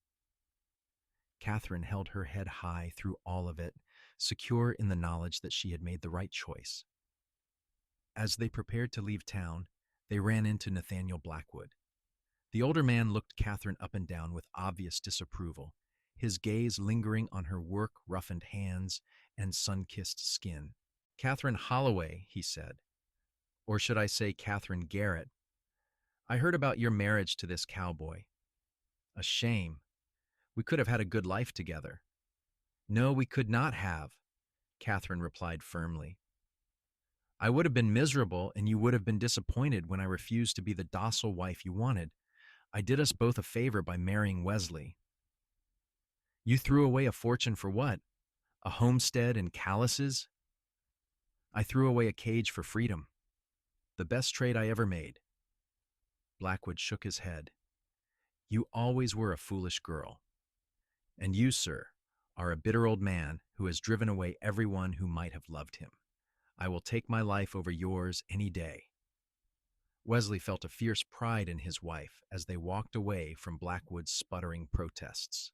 Catherine held her head high through all of it, secure in the knowledge that she had made the right choice. As they prepared to leave town, they ran into Nathaniel Blackwood. The older man looked Catherine up and down with obvious disapproval, his gaze lingering on her work-roughened hands and sun-kissed skin. "Catherine Holloway," he said. "Or should I say Catherine Garrett? I heard about your marriage to this cowboy. A shame. We could have had a good life together." "No, we could not have," Catherine replied firmly. "I would have been miserable, and you would have been disappointed when I refused to be the docile wife you wanted. I did us both a favor by marrying Wesley." "You threw away a fortune for what? A homestead and calluses?" "I threw away a cage for freedom. The best trade I ever made." Blackwood shook his head. "You always were a foolish girl. And you, sir, are a bitter old man who has driven away everyone who might have loved him. I will take my life over yours any day." Wesley felt a fierce pride in his wife as they walked away from Blackwood's sputtering protests.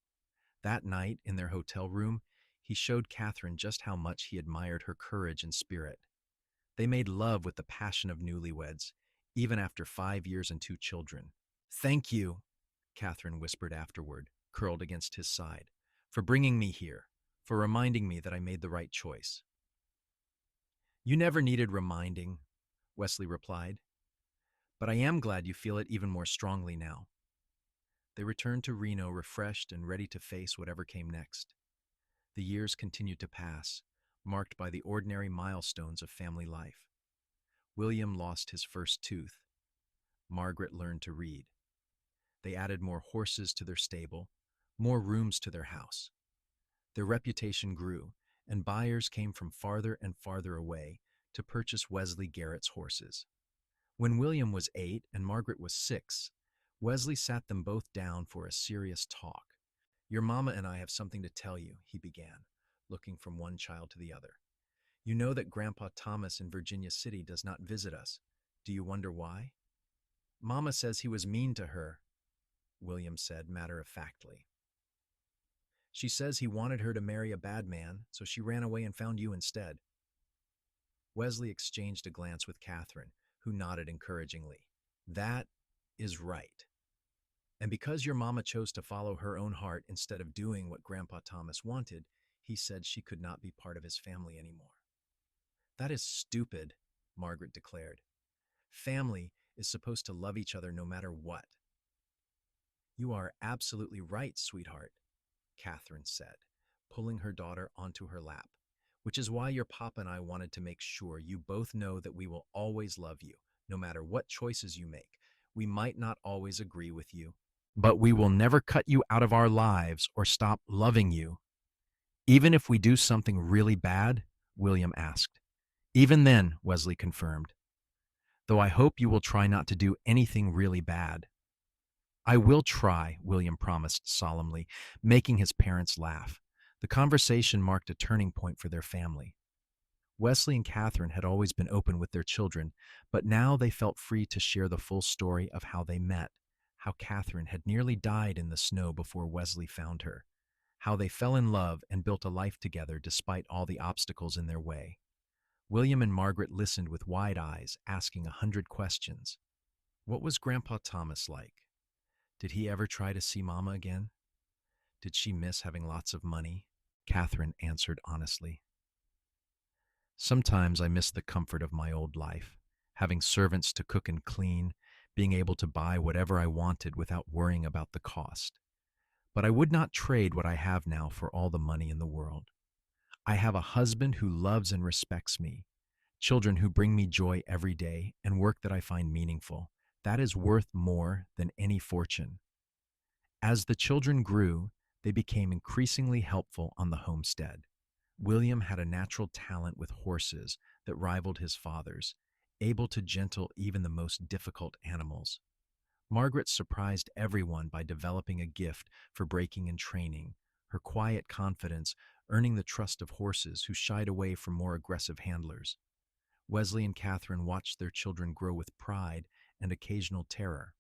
That night, in their hotel room, he showed Catherine just how much he admired her courage and spirit. They made love with the passion of newlyweds, even after 5 years and 2 children. "Thank you," Catherine whispered afterward, curled against his side, "for bringing me here, for reminding me that I made the right choice." "You never needed reminding," Wesley replied. "But I am glad you feel it even more strongly now." They returned to Reno refreshed and ready to face whatever came next. The years continued to pass, marked by the ordinary milestones of family life. William lost his first tooth. Margaret learned to read. They added more horses to their stable, more rooms to their house. Their reputation grew, and buyers came from farther and farther away to purchase Wesley Garrett's horses. When William was 8 and Margaret was 6, Wesley sat them both down for a serious talk. "Your mama and I have something to tell you," he began, looking from one child to the other. "You know that Grandpa Thomas in Virginia City does not visit us. Do you wonder why?" "Mama says he was mean to her," William said matter-of-factly. "She says he wanted her to marry a bad man, so she ran away and found you instead." Wesley exchanged a glance with Catherine, who nodded encouragingly. "That is right. And because your mama chose to follow her own heart instead of doing what Grandpa Thomas wanted, he said she could not be part of his family anymore." "That is stupid," Margaret declared. "Family is supposed to love each other no matter what." "You are absolutely right, sweetheart," Catherine said, pulling her daughter onto her lap, "which is why your papa and I wanted to make sure you both know that we will always love you, no matter what choices you make. We might not always agree with you, but we will never cut you out of our lives or stop loving you." "Even if we do something really bad?" William asked. "Even then," Wesley confirmed. "Though I hope you will try not to do anything really bad." "I will try," William promised solemnly, making his parents laugh. The conversation marked a turning point for their family. Wesley and Catherine had always been open with their children, but now they felt free to share the full story of how they met, how Catherine had nearly died in the snow before Wesley found her, how they fell in love and built a life together despite all the obstacles in their way. William and Margaret listened with wide eyes, asking 100 questions. What was Grandpa Thomas like? Did he ever try to see Mama again? Did she miss having lots of money? Catherine answered honestly. "Sometimes I miss the comfort of my old life, having servants to cook and clean, being able to buy whatever I wanted without worrying about the cost. But I would not trade what I have now for all the money in the world. I have a husband who loves and respects me, children who bring me joy every day, and work that I find meaningful. That is worth more than any fortune." As the children grew, they became increasingly helpful on the homestead. William had a natural talent with horses that rivaled his father's, able to gentle even the most difficult animals. Margaret surprised everyone by developing a gift for breaking and training, her quiet confidence earning the trust of horses who shied away from more aggressive handlers. Wesley and Catherine watched their children grow with pride and occasional terror.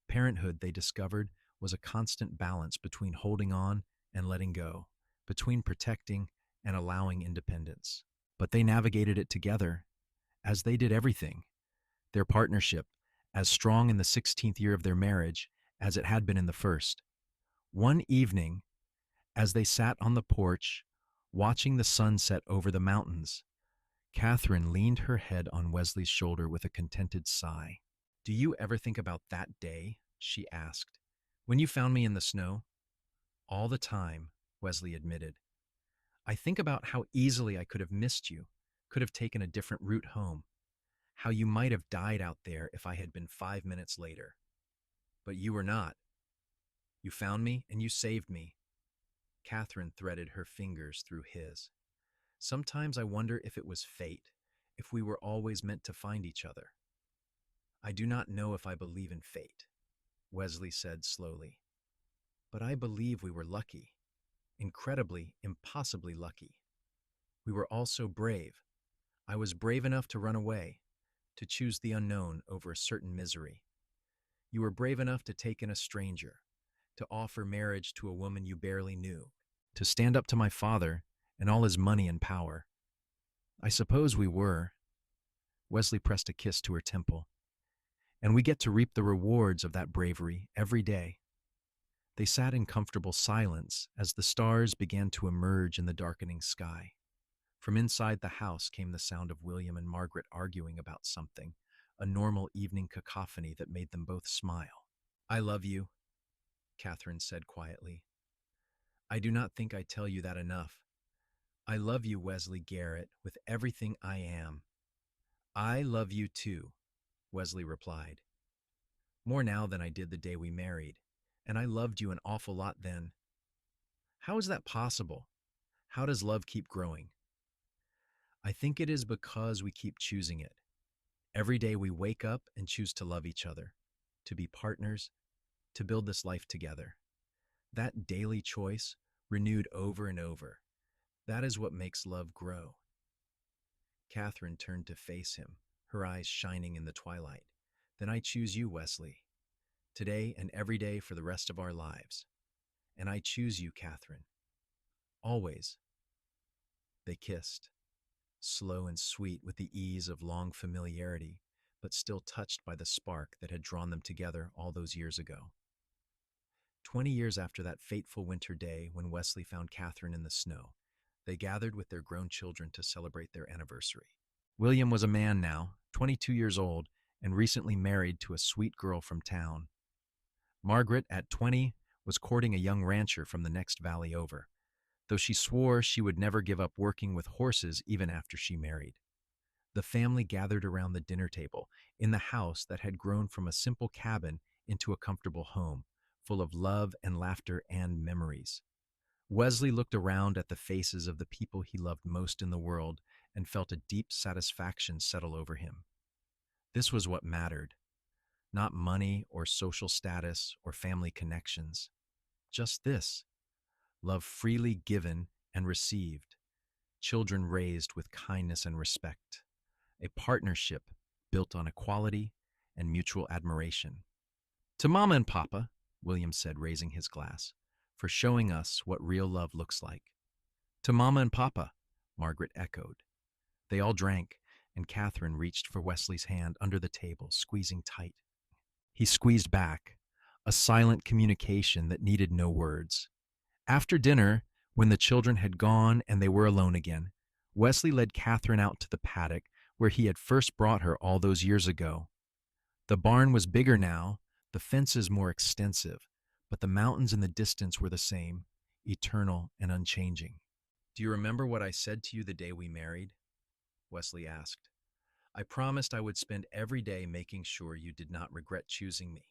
Parenthood, they discovered, was a constant balance between holding on and letting go, between protecting and allowing independence. But they navigated it together, as they did everything. Their partnership, as strong in the 16th year of their marriage as it had been in the first. One evening, as they sat on the porch, watching the sun set over the mountains, Catherine leaned her head on Wesley's shoulder with a contented sigh. "Do you ever think about that day?" she asked. "When you found me in the snow?" "All the time," Wesley admitted. "I think about how easily I could have missed you, could have taken a different route home, how you might have died out there if I had been 5 minutes later. But you were not. You found me and you saved me." Catherine threaded her fingers through his. "Sometimes I wonder if it was fate, if we were always meant to find each other." "I do not know if I believe in fate," Wesley said slowly. "But I believe we were lucky, incredibly, impossibly lucky. We were all so brave. I was brave enough to run away, to choose the unknown over a certain misery. You were brave enough to take in a stranger, to offer marriage to a woman you barely knew, to stand up to my father and all his money and power." "I suppose we were." Wesley pressed a kiss to her temple. "And we get to reap the rewards of that bravery every day." They sat in comfortable silence as the stars began to emerge in the darkening sky. From inside the house came the sound of William and Margaret arguing about something, a normal evening cacophony that made them both smile. "I love you." Catherine said quietly. I do not think I tell you that enough. I love you, Wesley Garrett, with everything I am. I love you too, Wesley replied. More now than I did the day we married, and I loved you an awful lot then. How is that possible? How does love keep growing? I think it is because we keep choosing it. Every day we wake up and choose to love each other, to be partners, to build this life together. That daily choice, renewed over and over, that is what makes love grow. Catherine turned to face him, her eyes shining in the twilight. Then I choose you, Wesley, today and every day for the rest of our lives. And I choose you, Catherine. Always. They kissed, slow and sweet with the ease of long familiarity, but still touched by the spark that had drawn them together all those years ago. 20 years after that fateful winter day when Wesley found Catherine in the snow, they gathered with their grown children to celebrate their anniversary. William was a man now, 22 years old, and recently married to a sweet girl from town. Margaret, at 20, was courting a young rancher from the next valley over, though she swore she would never give up working with horses even after she married. The family gathered around the dinner table in the house that had grown from a simple cabin into a comfortable home, full of love and laughter and memories. Wesley looked around at the faces of the people he loved most in the world and felt a deep satisfaction settle over him. This was what mattered, not money or social status or family connections. Just this: love freely given and received, children raised with kindness and respect, a partnership built on equality and mutual admiration. To Mama and Papa, William said, raising his glass, for showing us what real love looks like. To Mama and Papa, Margaret echoed. They all drank, and Catherine reached for Wesley's hand under the table, squeezing tight. He squeezed back, a silent communication that needed no words. After dinner, when the children had gone and they were alone again, Wesley led Catherine out to the paddock where he had first brought her all those years ago. The barn was bigger now, the fences more extensive, but the mountains in the distance were the same, eternal and unchanging. Do you remember what I said to you the day we married? Wesley asked. I promised I would spend every day making sure you did not regret choosing me.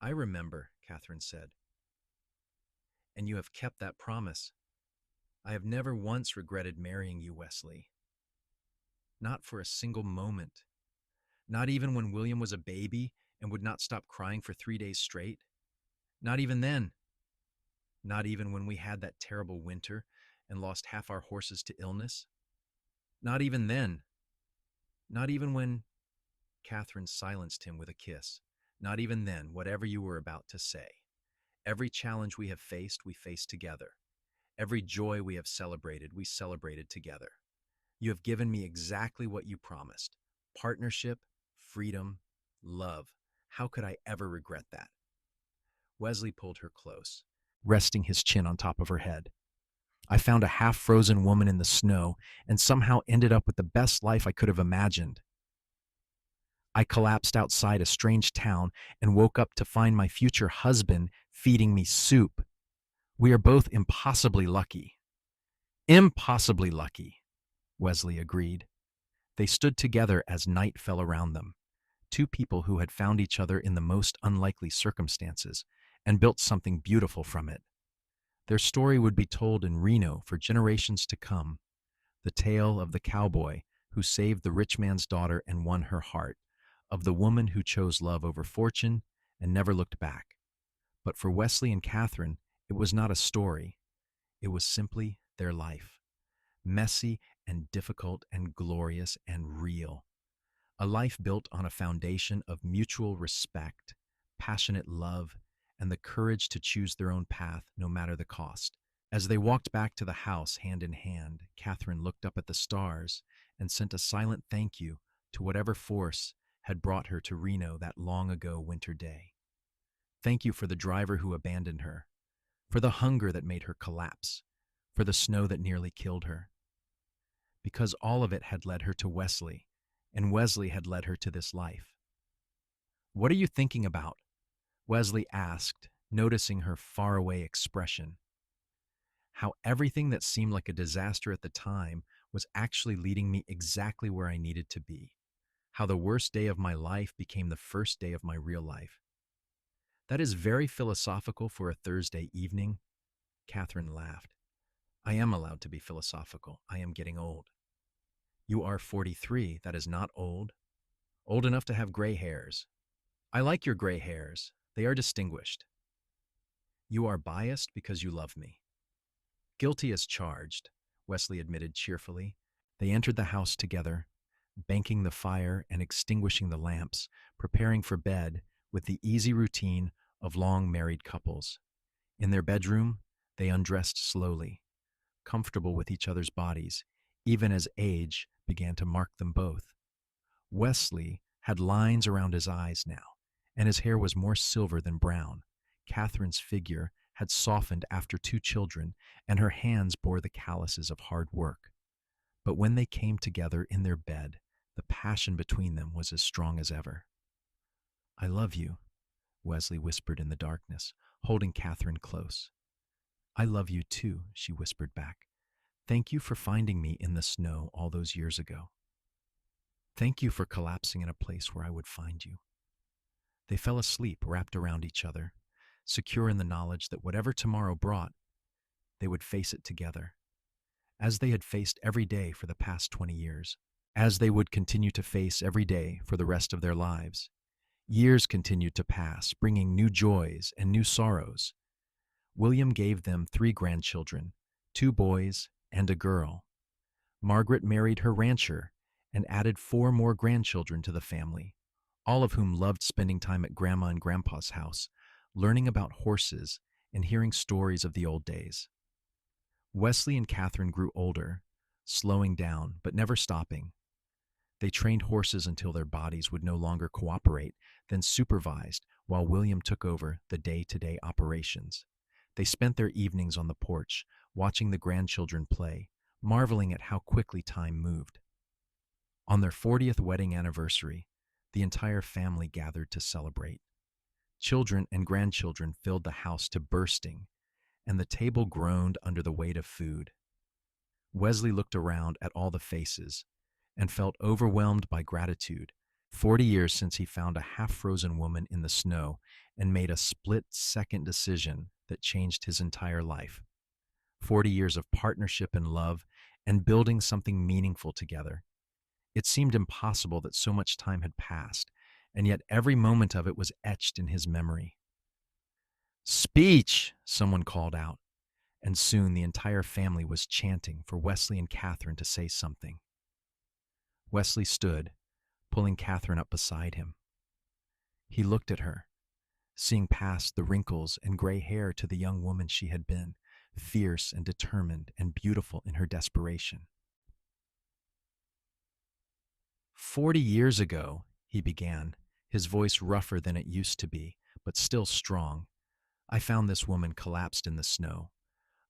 I remember, Catherine said. And you have kept that promise. I have never once regretted marrying you, Wesley. Not for a single moment. Not even when William was a baby and would not stop crying for 3 days straight. Not even then. Not even when we had that terrible winter and lost half our horses to illness. Not even then. Not even when... Catherine silenced him with a kiss. Not even then, whatever you were about to say. Every challenge we have faced, we faced together. Every joy we have celebrated, we celebrated together. You have given me exactly what you promised. Partnership, freedom, love. How could I ever regret that? Wesley pulled her close, resting his chin on top of her head. I found a half-frozen woman in the snow and somehow ended up with the best life I could have imagined. I collapsed outside a strange town and woke up to find my future husband feeding me soup. We are both impossibly lucky. Impossibly lucky, Wesley agreed. They stood together as night fell around them, two people who had found each other in the most unlikely circumstances and built something beautiful from it. Their story would be told in Reno for generations to come, the tale of the cowboy who saved the rich man's daughter and won her heart, of the woman who chose love over fortune and never looked back. But for Wesley and Catherine, it was not a story. It was simply their life, messy and difficult and glorious and real. A life built on a foundation of mutual respect, passionate love, and the courage to choose their own path no matter the cost. As they walked back to the house hand in hand, Catherine looked up at the stars and sent a silent thank you to whatever force had brought her to Reno that long ago winter day. Thank you for the driver who abandoned her, for the hunger that made her collapse, for the snow that nearly killed her. Because all of it had led her to Wesley, and Wesley had led her to this life. What are you thinking about? Wesley asked noticing her faraway expression, how everything that seemed like a disaster at the time was actually leading me exactly where I needed to be, how the worst day of my life became the first day of my real life. That is very philosophical for a Thursday evening. Catherine laughed. I am allowed to be philosophical. I am getting old. You are 43. That is not old. Old enough to have gray hairs. I like your gray hairs. They are distinguished. You are biased because you love me. Guilty as charged, Wesley admitted cheerfully. They entered the house together, banking the fire and extinguishing the lamps, preparing for bed with the easy routine of long married couples. In their bedroom, they undressed slowly, comfortable with each other's bodies, even as age began to mark them both. Wesley had lines around his eyes now, and his hair was more silver than brown. Catherine's figure had softened after 2 children, and her hands bore the calluses of hard work. But when they came together in their bed, the passion between them was as strong as ever. I love you, Wesley whispered in the darkness, holding Catherine close. I love you too, she whispered back. Thank you for finding me in the snow all those years ago. Thank you for collapsing in a place where I would find you. They fell asleep, wrapped around each other, secure in the knowledge that whatever tomorrow brought, they would face it together, as they had faced every day for the past 20 years, as they would continue to face every day for the rest of their lives. Years continued to pass, bringing new joys and new sorrows. William gave them 3 grandchildren, 2 boys and a girl. Margaret married her rancher and added 4 more grandchildren to the family, all of whom loved spending time at Grandma and Grandpa's house, learning about horses and hearing stories of the old days. Wesley and Catherine grew older, slowing down but never stopping. They trained horses until their bodies would no longer cooperate, then supervised while William took over the day-to-day operations. They spent their evenings on the porch, watching the grandchildren play, marveling at how quickly time moved. On their 40th wedding anniversary, the entire family gathered to celebrate. Children and grandchildren filled the house to bursting, and the table groaned under the weight of food. Wesley looked around at all the faces and felt overwhelmed by gratitude. 40 years since he found a half-frozen woman in the snow and made a split-second decision that changed his entire life. 40 years of partnership and love and building something meaningful together. It seemed impossible that so much time had passed, and yet every moment of it was etched in his memory. "Speech!" someone called out, and soon the entire family was chanting for Wesley and Catherine to say something. Wesley stood, pulling Catherine up beside him. He looked at her, seeing past the wrinkles and gray hair to the young woman she had been, fierce and determined and beautiful in her desperation. 40 years ago, he began, his voice rougher than it used to be, but still strong, I found this woman collapsed in the snow.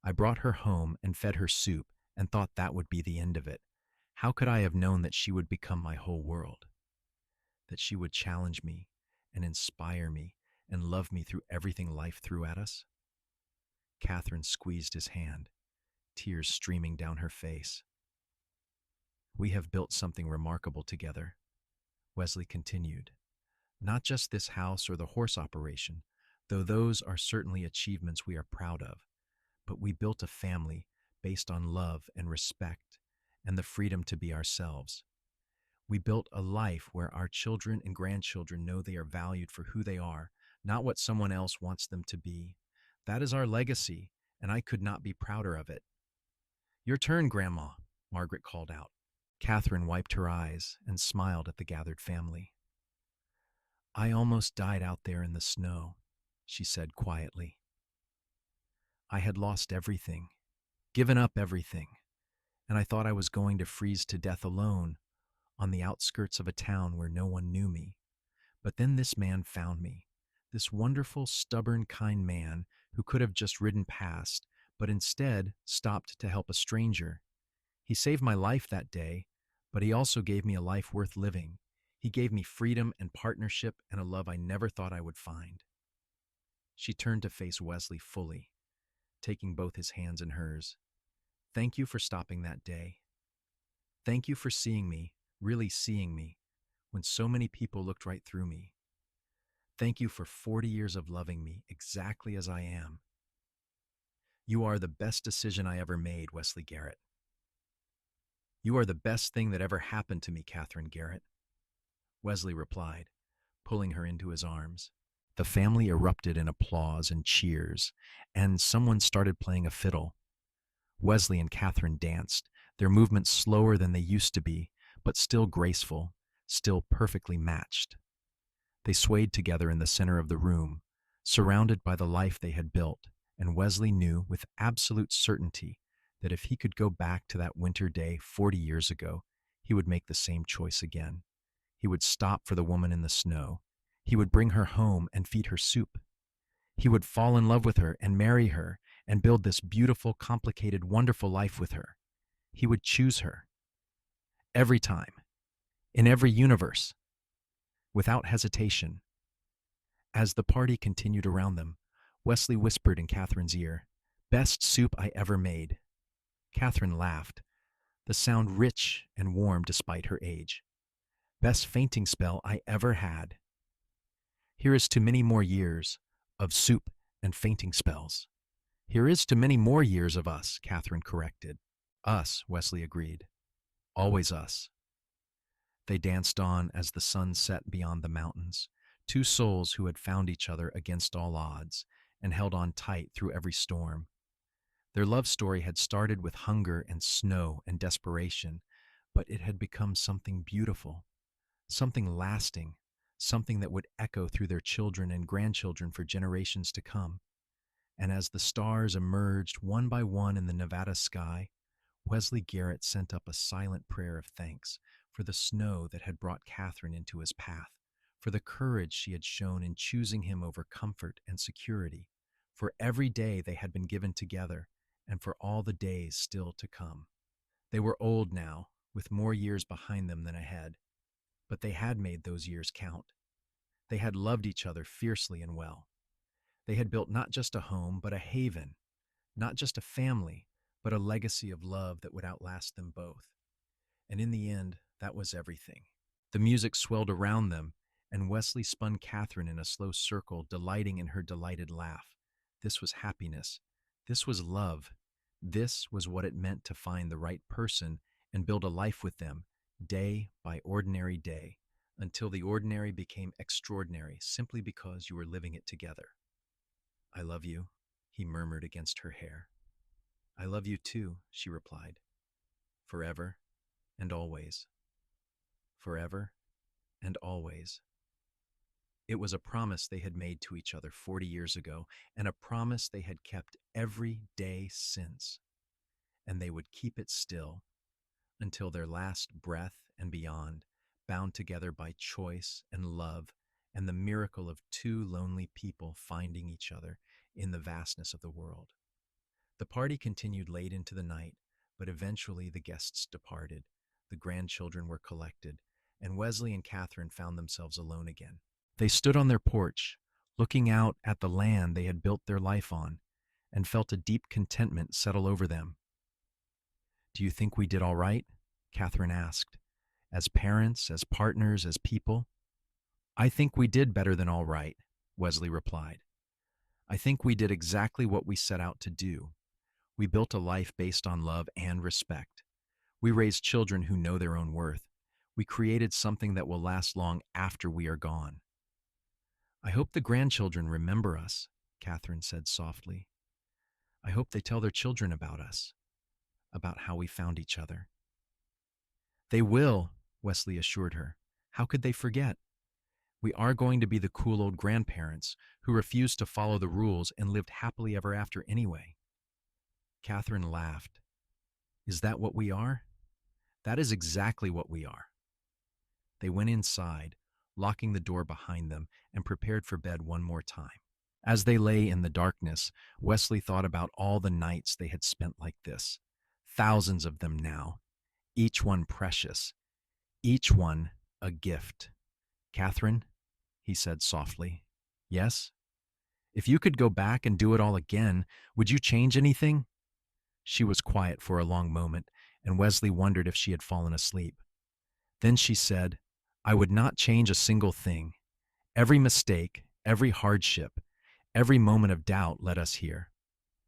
I brought her home and fed her soup and thought that would be the end of it. How could I have known that she would become my whole world? That she would challenge me and inspire me and love me through everything life threw at us? Catherine squeezed his hand, tears streaming down her face. We have built something remarkable together, Wesley continued. Not just this house or the horse operation, though those are certainly achievements we are proud of, but we built a family based on love and respect and the freedom to be ourselves. We built a life where our children and grandchildren know they are valued for who they are, not what someone else wants them to be. That is our legacy, and I could not be prouder of it. Your turn, Grandma, Margaret called out. Catherine wiped her eyes and smiled at the gathered family. I almost died out there in the snow, she said quietly. I had lost everything, given up everything, and I thought I was going to freeze to death alone on the outskirts of a town where no one knew me. But then this man found me, this wonderful, stubborn, kind man who could have just ridden past, but instead stopped to help a stranger. He saved my life that day, but he also gave me a life worth living. He gave me freedom and partnership and a love I never thought I would find. She turned to face Wesley fully, taking both his hands in hers. Thank you for stopping that day. Thank you for seeing me, really seeing me, when so many people looked right through me. Thank you for 40 years of loving me exactly as I am. You are the best decision I ever made, Wesley Garrett. You are the best thing that ever happened to me, Catherine Garrett, Wesley replied, pulling her into his arms. The family erupted in applause and cheers, and someone started playing a fiddle. Wesley and Catherine danced, their movements slower than they used to be, but still graceful, still perfectly matched. They swayed together in the center of the room, surrounded by the life they had built, and Wesley knew with absolute certainty that if he could go back to that winter day 40 years ago, he would make the same choice again. He would stop for the woman in the snow. He would bring her home and feed her soup. He would fall in love with her and marry her and build this beautiful, complicated, wonderful life with her. He would choose her. Every time. In every universe. Without hesitation. As the party continued around them, Wesley whispered in Catherine's ear, "Best soup I ever made." Catherine laughed, the sound rich and warm despite her age. "Best fainting spell I ever had." "Here is to many more years of soup and fainting spells." "Here is to many more years of us," Catherine corrected. "Us," Wesley agreed. "Always us." They danced on as the sun set beyond the mountains, two souls who had found each other against all odds and held on tight through every storm. Their love story had started with hunger and snow and desperation, but it had become something beautiful, something lasting, something that would echo through their children and grandchildren for generations to come. And as the stars emerged one by one in the Nevada sky, Wesley Garrett sent up a silent prayer of thanks for the snow that had brought Catherine into his path, for the courage she had shown in choosing him over comfort and security, for every day they had been given together, and for all the days still to come. They were old now, with more years behind them than ahead, but they had made those years count. They had loved each other fiercely and well. They had built not just a home, but a haven, not just a family, but a legacy of love that would outlast them both. And in the end, that was everything. The music swelled around them, and Wesley spun Catherine in a slow circle, delighting in her delighted laugh. This was happiness. This was love. This was what it meant to find the right person and build a life with them, day by ordinary day, until the ordinary became extraordinary simply because you were living it together. "I love you," he murmured against her hair. "I love you too," she replied. "Forever and always. Forever and always." It was a promise they had made to each other 40 years ago, and a promise they had kept every day since. And they would keep it still until their last breath and beyond, bound together by choice and love and the miracle of two lonely people finding each other in the vastness of the world. The party continued late into the night, but eventually the guests departed, the grandchildren were collected, and Wesley and Catherine found themselves alone again. They stood on their porch, looking out at the land they had built their life on, and felt a deep contentment settle over them. "Do you think we did all right?" Catherine asked. "As parents, as partners, as people?" "I think we did better than all right," Wesley replied. "I think we did exactly what we set out to do. We built a life based on love and respect. We raised children who know their own worth. We created something that will last long after we are gone." "I hope the grandchildren remember us," Catherine said softly. "I hope they tell their children about us, about how we found each other." "They will," Wesley assured her. "How could they forget? We are going to be the cool old grandparents who refused to follow the rules and lived happily ever after anyway." Catherine laughed. "Is that what we are?" "That is exactly what we are." They went inside, locking the door behind them, and prepared for bed one more time. As they lay in the darkness, Wesley thought about all the nights they had spent like this. Thousands of them now, each one precious, each one a gift. "Catherine," he said softly. "Yes?" If you could go back and do it all again, would you change anything? She was quiet for a long moment, and Wesley wondered if she had fallen asleep. Then she said, I would not change a single thing. Every mistake, every hardship, every moment of doubt led us here,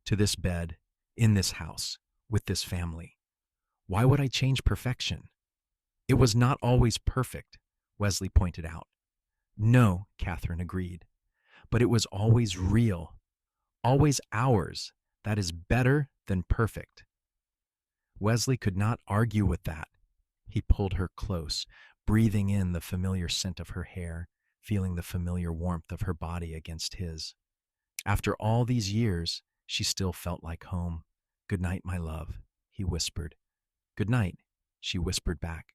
to this bed, in this house, with this family. Why would I change perfection? It was not always perfect, Wesley pointed out. No, Catherine agreed, but it was always real, always ours. That is better than perfect. Wesley could not argue with that. He pulled her close, breathing in the familiar scent of her hair, feeling the familiar warmth of her body against his. After all these years, she still felt like home. Good night, my love, he whispered. Good night, she whispered back.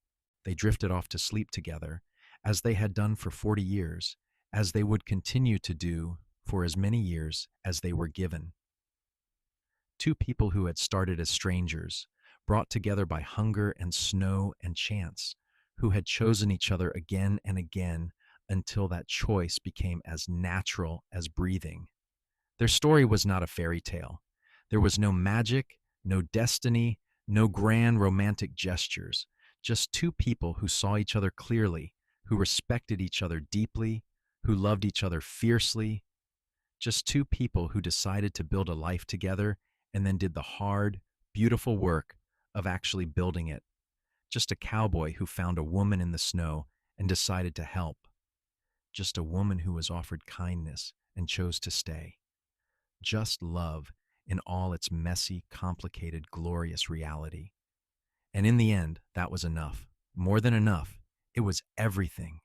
They drifted off to sleep together, as they had done for 40 years, as they would continue to do for as many years as they were given. Two people who had started as strangers, brought together by hunger and snow and chance, who had chosen each other again and again until that choice became as natural as breathing. Their story was not a fairy tale. There was no magic, no destiny, no grand romantic gestures, just two people who saw each other clearly, who respected each other deeply, who loved each other fiercely, just two people who decided to build a life together and then did the hard, beautiful work of actually building it. Just a cowboy who found a woman in the snow and decided to help. Just a woman who was offered kindness and chose to stay. Just love in all its messy, complicated, glorious reality. And in the end, that was enough. More than enough. It was everything.